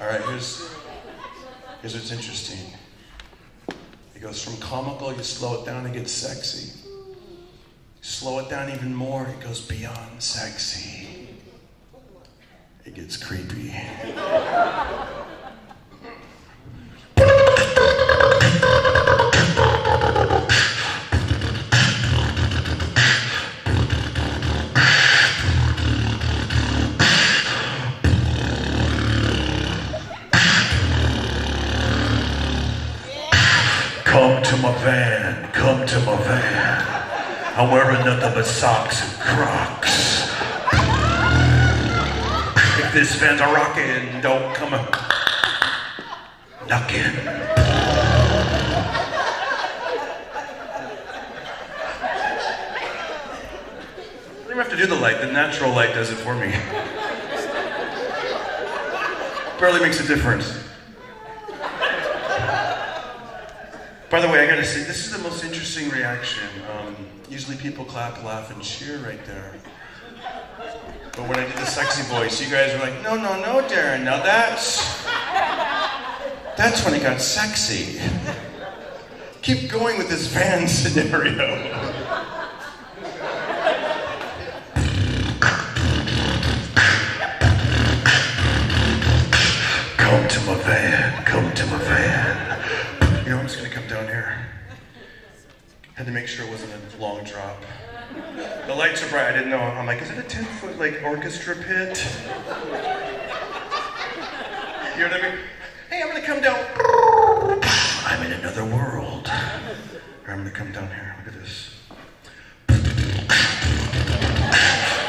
All right, here's what's interesting. It goes from comical, you slow it down, it gets sexy. You slow it down even more, it goes beyond sexy. gets creepy. Come to my van, come to my van. I'm wearing nothing but socks and Crocs. If this van's a rockin', don't come a knockin'. I don't even have to do the light, the natural light does it for me. Barely makes a difference. By the way, I gotta say, this is the most interesting reaction. Usually people clap, laugh, and cheer right there. But when I did the sexy voice, you guys were like, no, no, no, Darren, now that's when it got sexy. Keep going with this van scenario. Come to my van, come to my van. You know, I'm just gonna come down here. Had to make sure it wasn't a long drop. The lights are bright, I didn't know. I'm like, is it a 10-foot like orchestra pit? You know what I mean? Hey, I'm gonna come down. I'm in another world. Or I'm gonna come down here, look at this.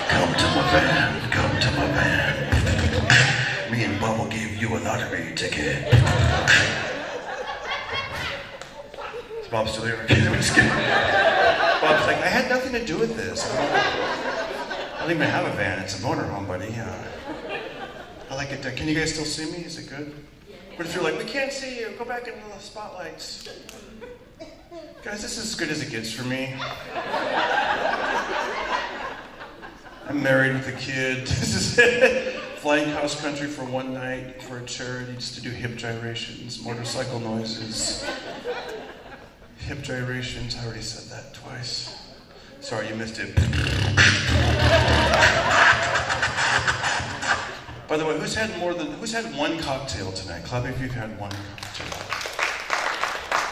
Come to my van, come to my van. Me and Bubba gave you a lottery ticket. Bob's still here. I'm just kidding. Bob's like, I had nothing to do with this. I don't even have a van. It's a motorhome, buddy. I like it. Can you guys still see me? Is it good? But if you're like, we can't see you, go back into the spotlights. Guys, this is as good as it gets for me. I'm married with a kid. This is it. Flying cross country for one night for a charity just to do hip gyrations, motorcycle noises. Hip gyrations, I already said that twice. Sorry, you missed it. By the way, who's had one cocktail tonight? Clap if you've had one cocktail.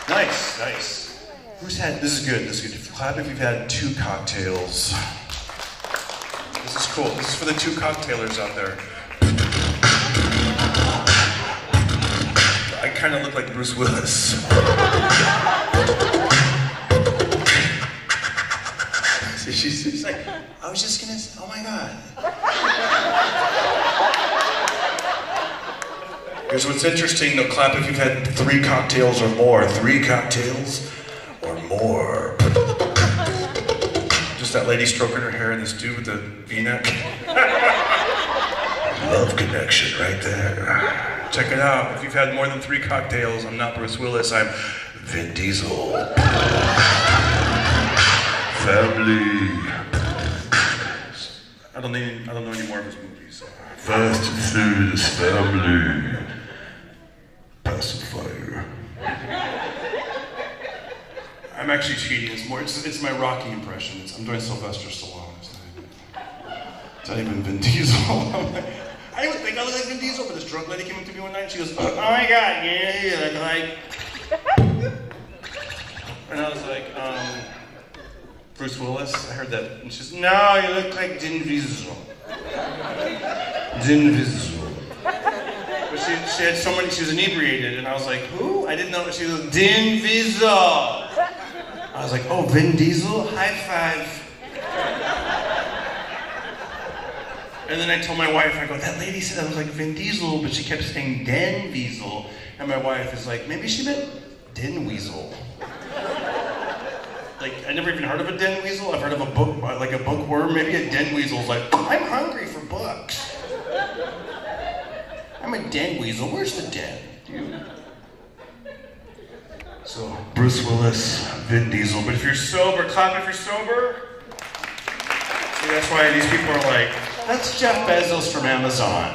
Nice, nice. This is good. Clap if you've had 2 cocktails. This is cool. This is for the 2 cocktailers out there. I kind of look like Bruce Willis. She's like, I was just gonna say, oh my God. Here's what's interesting, though, clap if you've had 3 cocktails or more. 3 cocktails or more. Just that lady stroking her hair and this dude with the V-neck. Love connection right there. Check it out. If you've had more than 3 cocktails, I'm not Bruce Willis, I'm Vin Diesel. Family. I don't know any more of his movies. Fast and Furious Family. Pacifier. I'm actually cheating. It's my Rocky impression. I'm doing Sylvester Stallone. It's not even Vin Diesel. I didn't think I looked like Vin Diesel, but this drunk lady came up to me one night and she goes, oh my God, yeah, you look like. And I was like, Bruce Willis, I heard that, and she says, no, you look like Din Diesel. Din Diesel. But she had so many, she was inebriated, and I was like, who? I didn't know that she was Din Diesel. I was like, oh, Vin Diesel? High five. And then I told my wife, I go, that lady said I was like Vin Diesel, but she kept saying Den Weasel. And my wife is like, maybe she meant Den Weasel. Like, I never even heard of a den weasel. I've heard of a book, like a bookworm. Maybe a den weasel's like, I'm hungry for books. I'm a den weasel. Where's the den, dude? So, Bruce Willis, Vin Diesel. But if you're sober, clap if you're sober. See, that's why these people are like, that's Jeff Bezos from Amazon.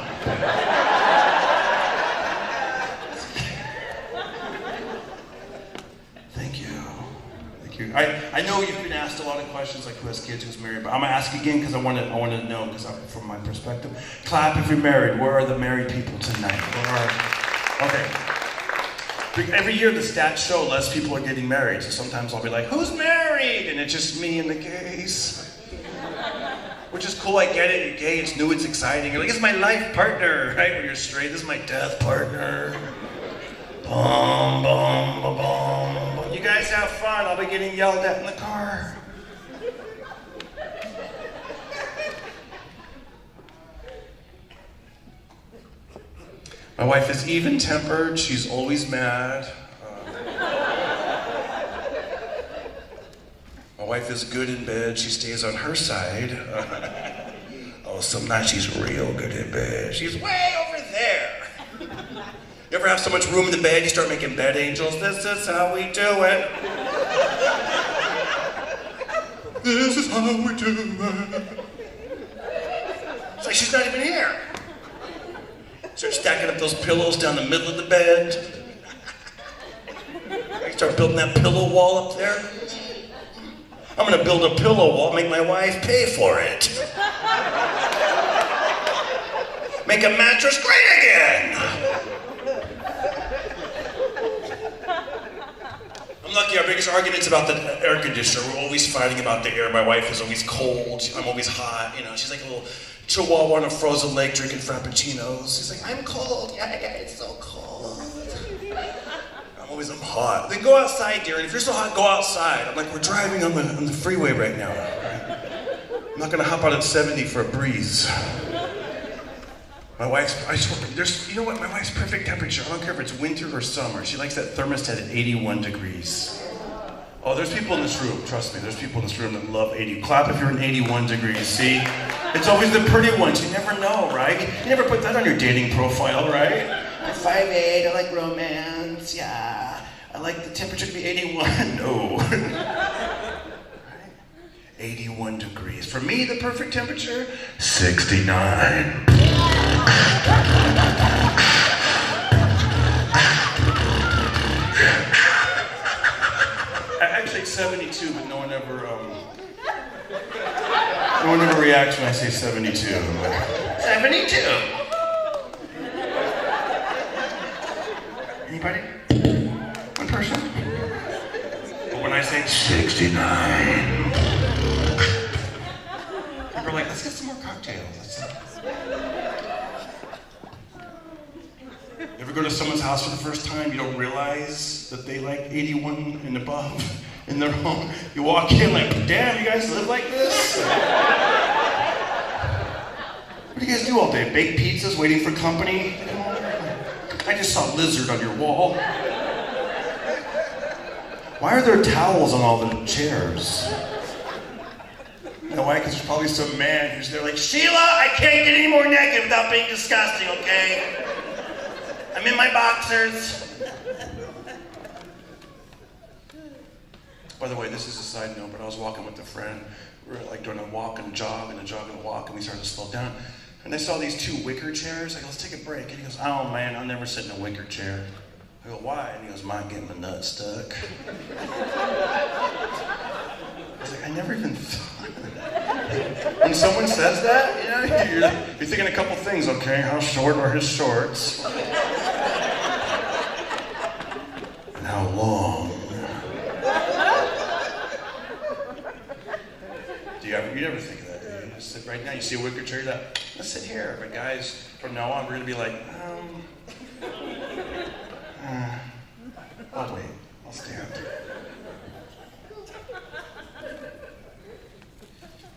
Thank you. I know you've been asked a lot of questions like who has kids, who's married, but I'm gonna ask again because I want to know because from my perspective. Clap if you're married. Where are the married people tonight? Okay. Every year the stats show less people are getting married, so sometimes I'll be like, who's married? And it's just me and the gays. Which is cool, I get it, you're gay, it's new, it's exciting. You're like, this is my life partner, right? When you're straight, this is my death partner. Boom, boom, boom, boom. You guys have fun, I'll be getting yelled at in the car. My wife is even-tempered, she's always mad. My wife is good in bed, she stays on her side. Oh, some nights she's real good in bed. She's way over there. You ever have so much room in the bed, you start making bed angels? This is how we do it. This is how we do it. It's like she's not even here. Start stacking up those pillows down the middle of the bed. I start building that pillow wall up there. I'm gonna build a pillow wall, make my wife pay for it. Make a mattress great again. I'm lucky, our biggest argument's about the air conditioner. We're always fighting about the air. My wife is always cold, I'm always hot, you know. She's like a little chihuahua on a frozen lake drinking frappuccinos. She's like, I'm cold, yeah, it's so cold. I'm hot. Then go outside, dear, and if you're so hot, go outside. I'm like, we're driving on the freeway right now. I'm not gonna hop out at 70 for a breeze. My wife's, you know what, my wife's perfect temperature. I don't care if it's winter or summer. She likes that thermostat at 81 degrees. Oh, there's people in this room, trust me, there's people in this room that love 80. Clap if you're in 81 degrees, see? It's always the pretty ones, you never know, right? You never put that on your dating profile, right? I'm 5'8", I like romance, yeah. I like the temperature to be 81, no. 81 degrees. For me, the perfect temperature, 69. Actually, 72, but no one ever reacts when I say 72. 72. Anybody? One person? But when I say 69, people are like, let's get some more cocktails. You ever go to someone's house for the first time, you don't realize that they like 81 and above in their home. You walk in like, damn, you guys live like this? What do you guys do all day? Bake pizzas, waiting for company? I just saw a lizard on your wall. Why are there towels on all the chairs? You know why? Because there's probably some man who's there like, Sheila, I can't get any more naked without being disgusting, okay? I'm in my boxers. By the way, this is a side note, but I was walking with a friend. We were like doing a walk and a jog and a jog and a walk, and we started to slow down. And I saw these two wicker chairs. I go, let's take a break. And he goes, oh man, I'll never sit in a wicker chair. I go, why? And he goes, mine getting my nuts stuck. I was like, I never even thought of that. When someone says that, you know, you're thinking a couple things, okay? How short are his shorts? And how long? You never think of that, do you? You just sit right now, you see a wicker chair, you're like, let's sit here. But guys, from now on, we're gonna be like, I'll wait, I'll stand.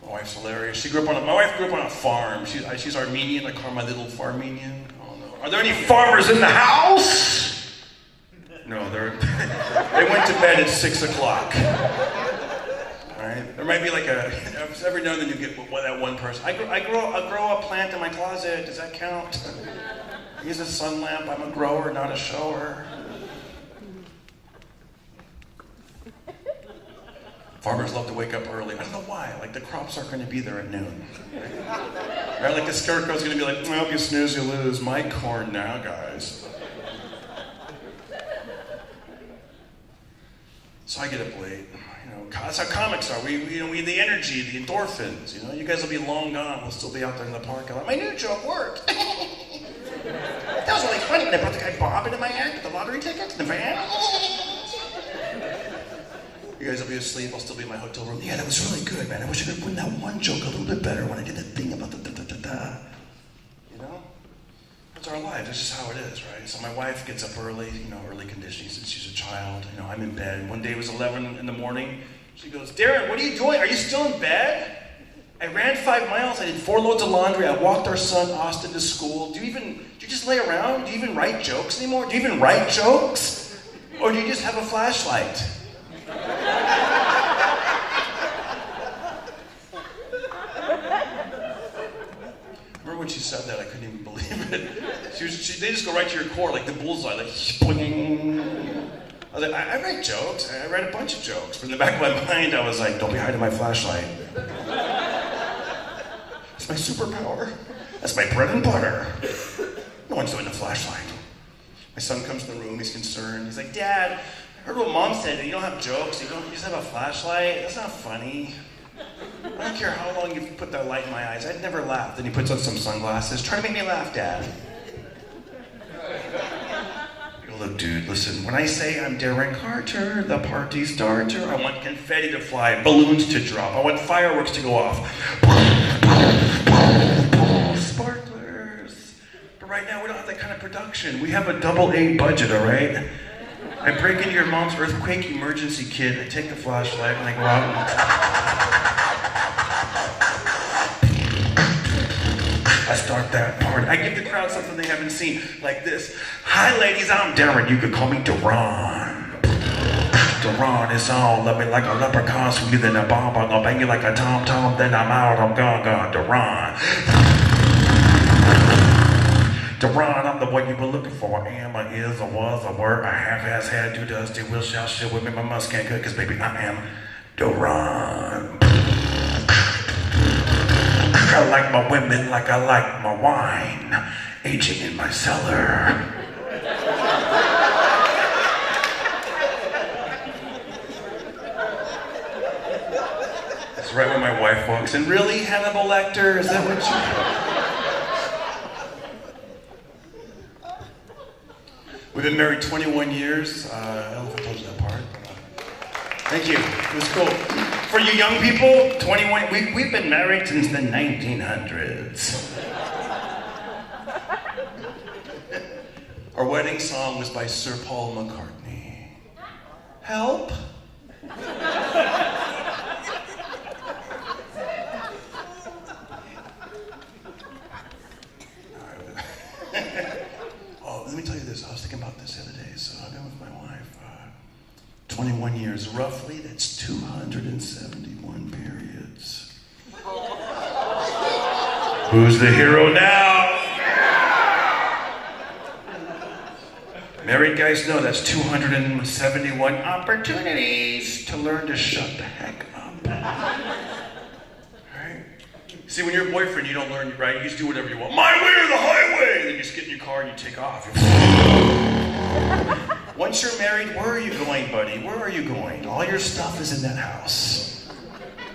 My wife's hilarious. My wife grew up on a farm. She's Armenian, I call her my little Farmenian. Oh no. Are there any farmers in the house? No, they went to bed at 6 o'clock. Right? There might be like every now and then you get that one person. I grow a plant in my closet, does that count? I use a sun lamp, I'm a grower, not a shower. Farmers love to wake up early. I don't know why, like the crops aren't going to be there at noon. Right? Like the scarecrow's going to be like, well, if you snooze, you lose. My corn now, guys. So I get up late. You know, that's how comics are. We the energy, the endorphins. You know, you guys will be long gone. We'll still be out there in the parking lot. My new joke worked. That was really funny when I brought the guy Bob into my act with the lottery tickets in the van. You guys will be asleep. I'll still be in my hotel room. Yeah, that was really good, man. I wish I could win that one joke a little bit better when I did that thing about the da-da-da-da. You know? That's our life. That's just how it is, right? So my wife gets up early, you know, early conditioning since she's a child. You know, I'm in bed. One day it was 11 in the morning. She goes, Darren, what are you doing? Are you still in bed? I ran 5 miles. I did 4 loads of laundry. I walked our son, Austin, to school. Do you just lay around? Do you even write jokes anymore? Do you even write jokes? Or do you just have a flashlight? Remember when she said that? I couldn't even believe it. They just go right to your core, like the bullseye, like boing. I was like, I write jokes. I write a bunch of jokes. But in the back of my mind, I was like, don't be hiding my flashlight. It's my superpower. That's my bread and butter. No one's doing the flashlight. My son comes in the room. He's concerned. He's like, Dad, I heard what Mom said. You don't have jokes. You just have a flashlight. That's not funny. I don't care how long you've put that light in my eyes. I'd never laugh. Then he puts on some sunglasses. Try to make me laugh, Dad. Look, dude, listen. When I say I'm Darren Carter, the party starter, I want confetti to fly, balloons to drop. I want fireworks to go off. Sparklers. But right now, we don't have that kind of production. We have a AA budget, all right? I break into your mom's earthquake emergency kit. I take the flashlight and I go out and I start that party. I give the crowd something they haven't seen, like this. Hi, ladies, I'm Darren. You could call me Duran. Duran is on. Love me like a leprechaun, sweeter than a bomb. I'm gonna bang you like a tom-tom, then I'm out. I'm gone. Duran. Duran, I'm the one you were looking for. I am, I is, I was, I were, I half-ass had, do dusty, will, shall, shit with me, my must can't cook, cause baby, I am Duran. I like my women like I like my wine, aging in my cellar. That's right when my wife walks in. Really, Hannibal Lecter? Is that what you... We've been married 21 years. I don't know if I told you that part. Thank you. It was cool. For you young people, 21, we've been married since the 1900s. Our wedding song was by Sir Paul McCartney. Help? Oh, let me tell you this. I was thinking about this the other day. So I've been with my wife 21 years. Roughly, that's 271 periods. Who's the hero now? Married guys know that's 271 opportunities to learn to shut the heck up. Right? See, when you're a boyfriend, you don't learn, right? You just do whatever you want. My way or the highway! Then you just get in your car and you take off. Once you're married, where are you going, buddy? Where are you going? All your stuff is in that house.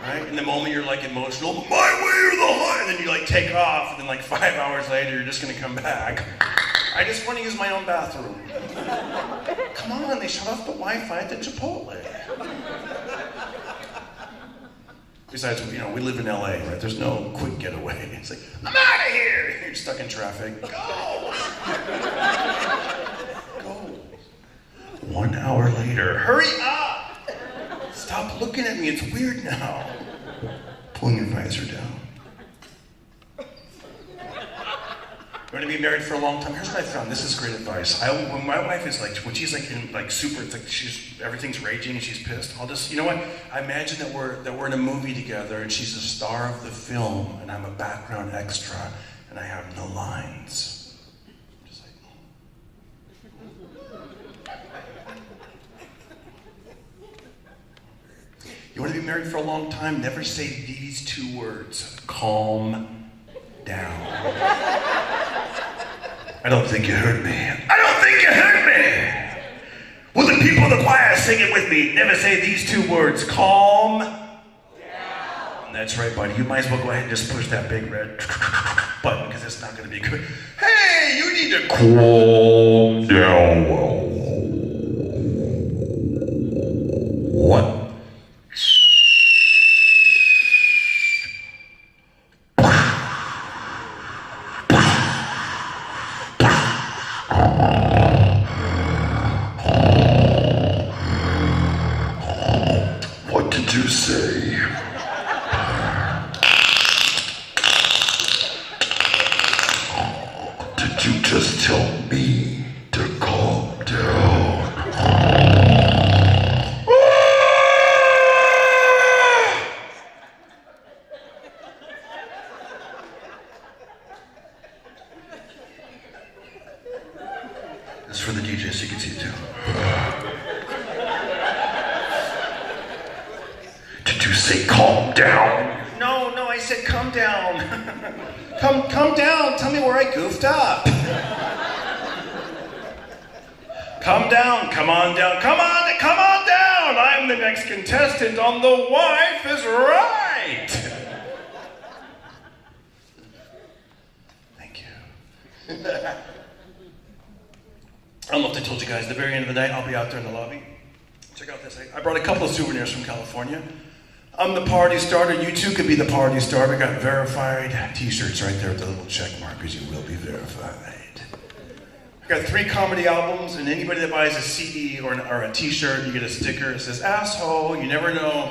Right? In the moment you're like emotional, my way or the highway! And then you like take off, and then like 5 hours later, you're just gonna come back. I just want to use my own bathroom. Come on, they shut off the Wi-Fi at the Chipotle. Besides, you know, we live in LA, right? There's no quick getaway. It's like, I'm out of here! You're stuck in traffic. Go! Go. 1 hour later, hurry up! Stop looking at me, it's weird now. Pulling your visor down. You want to be married for a long time? Here's what I found. This is great advice. When my wife is like, when she's like in like super, it's like everything's raging and she's pissed. I'll just, you know what? I imagine that we're in a movie together and she's a star of the film and I'm a background extra and I have no lines. Just like. You want to be married for a long time? Never say these 2 words. Calm down. I don't think you heard me. I don't think you heard me! Will the people in the choir sing it with me. Never say these two words. Calm down. That's right, buddy. You might as well go ahead and just push that big red button because it's not going to be good. Hey, you need to calm down. What? What did you say? Did you just tell me to calm down? This is for the DJ so you can see it too. Did you say calm down? No, I said come down. come down. Tell me where I goofed up. Come down. Come on down. Come on down. I'm the next contestant on The Wife is Right. Thank you. I don't know if I told you guys, at the very end of the night, I'll be out there in the lobby. Check out this. I brought a couple of souvenirs from California. I'm the party starter. You too could be the party starter. I got verified t-shirts right there with the little check markers. You will be verified. I got 3 comedy albums, and anybody that buys a CD or a t-shirt, you get a sticker. It says, asshole. You never know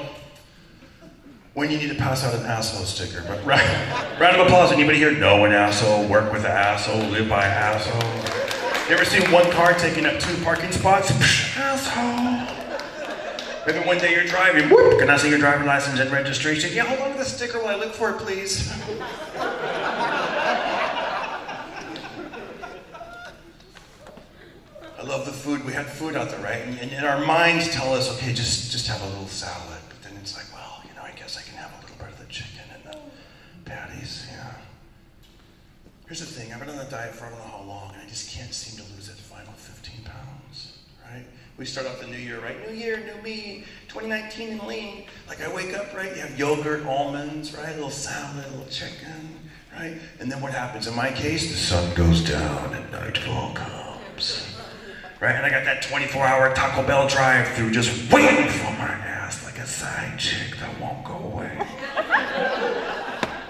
when you need to pass out an asshole sticker. But round of applause. Anybody here? Know an asshole, work with an asshole, live by an asshole. You ever seen one car taking up 2 parking spots? Asshole. Maybe one day you're driving, whoop, can I see your driver's license and registration? Yeah, hold on to the sticker while I look for it, please. I love the food. We had food out there, right? And our minds tell us, okay, just have a little salad. But then it's like, well, you know, I guess I can have a little bit of the chicken and the patties, yeah. Here's the thing, I've been on the diet for I don't know how long, and I just can't seem to lose that final 15 pounds, right? We start off the new year, right? New year, new me, 2019 and lean. Like I wake up, right? You have yogurt, almonds, right? A little salad, a little chicken, right? And then what happens? In my case, the sun goes down and nightfall comes, right? And I got that 24-hour Taco Bell drive-through just waiting for my ass like a side chick that won't go away.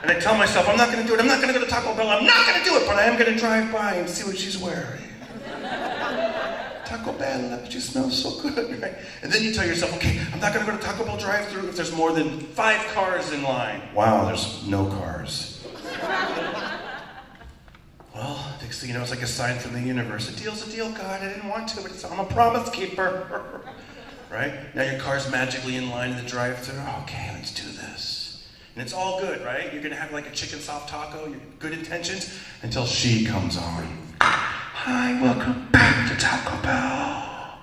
And I tell myself, I'm not going to do it. I'm not going to go to Taco Bell. I'm not going to do it, but I am going to drive by and see what she's wearing. Taco Bell, she smells so good, right? And then you tell yourself, okay, I'm not going to go to Taco Bell drive-thru if there's more than 5 cars in line. Wow, there's no cars. Well, next thing you know, it's like a sign from the universe. A deal's a deal, God. I didn't want to, but I'm a promise keeper. Right? Now your car's magically in line in the drive-thru. Okay, let's do this. And it's all good, right? You're gonna have like a chicken soft taco, your good intentions, until she comes on. Hi, welcome back to Taco Bell.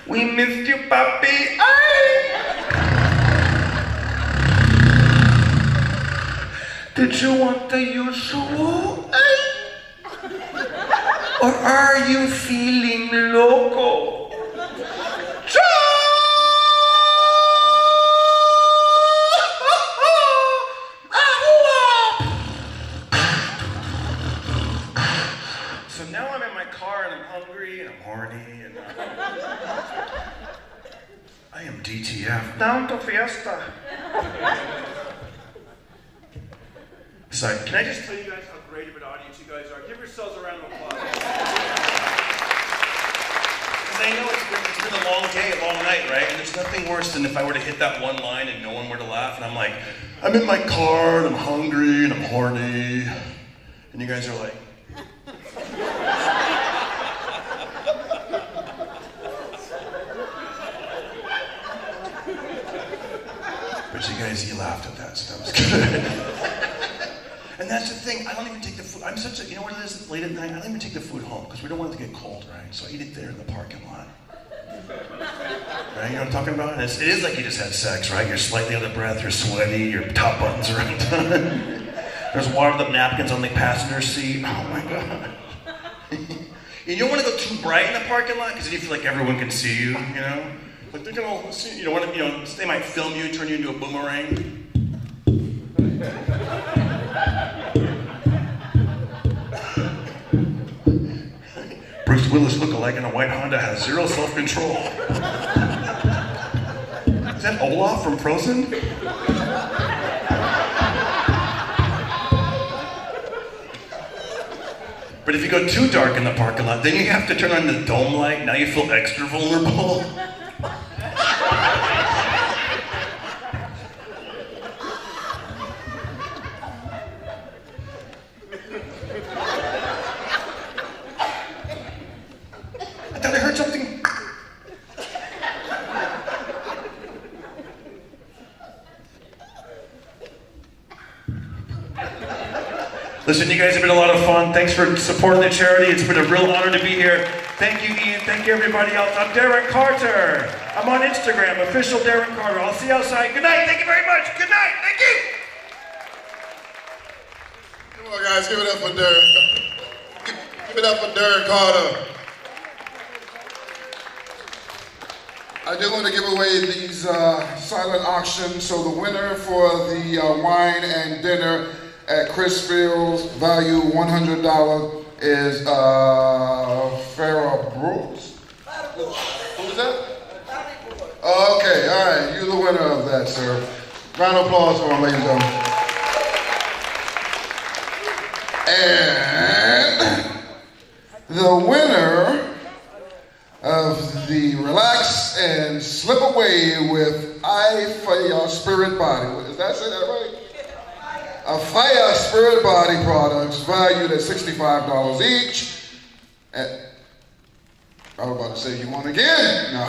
We missed you, puppy. Did you want the usual? Or are you feeling loco? So now I'm in my car and I'm hungry and I'm horny and I am DTF. Down to fiesta. So, can I just tell you guys how great of an audience you guys are? Give yourselves a round of applause. Because I know it's been a long day, a long night, right? And there's nothing worse than if I were to hit that one line and no one were to laugh and I'm like, I'm in my car and I'm hungry and I'm horny. And you guys are like, but you guys, you laughed at that, so that was good. And that's the thing, I don't even take the food, I'm such a, you know what it is, late at night, I don't even take the food home, because we don't want it to get cold, right? So I eat it there in the parking lot. Right, you know what I'm talking about? It is like you just had sex, right? You're slightly out of breath, you're sweaty, your top buttons are undone. There's watered up napkins on the passenger seat, oh my God. You don't want to go too bright in the parking lot, because then you feel like everyone can see you, you know? Like they're gonna, they might film you, turn you into a boomerang. Bruce Willis lookalike in a white Honda has zero self-control. Is that Olaf from Frozen? But if you go too dark in the parking lot, then you have to turn on the dome light. Now you feel extra vulnerable. I thought I heard something. Listen, you guys have been a lot of fun. Thanks for supporting the charity. It's been a real honor to be here. Thank you, Ian. Thank you, everybody else. I'm Darren Carter. I'm on Instagram, official Darren Carter. I'll see you outside. Good night. Thank you very much. Good night. Thank you. Come on, guys. Give it up for Darren. Give it up for Darren Carter. I do want to give away these silent auctions. So the winner for the wine and dinner at Chris Field's, value $100, is Farrah Brooks. Who is that? Okay, all right. You're the winner of that, sir. Round of applause for him, ladies and gentlemen. And the winner of the Relax and Slip Away with I Fire Spirit Body. Is that, say that right? A Fire Spirit Body products valued at $65 each. I was about to say, you won again? No.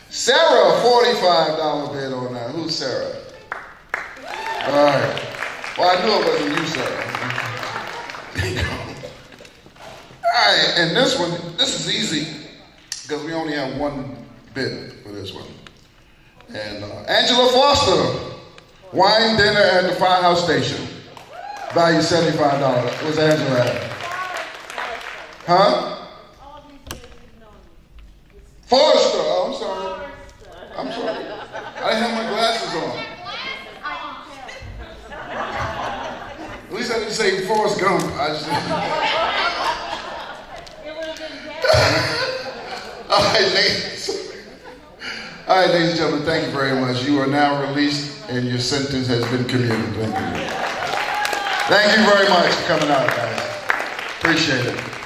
Sarah, $45 bid on that. Who's Sarah? All right. Well, I knew it wasn't you, Sarah. There you go. All right, and this one, this is easy because we only have one bid for this one. And Angela Foster. Wine dinner at the Firehouse Station. Value $75. What's Angela at? Huh? Forrester. Oh, I'm sorry. I'm sorry. I didn't have my glasses on. At least I didn't say Forrest Gump. I just... All right, ladies. All right, ladies and gentlemen, thank you very much. You are now released and your sentence has been commuted. Thank you. Thank you very much for coming out, guys. Appreciate it.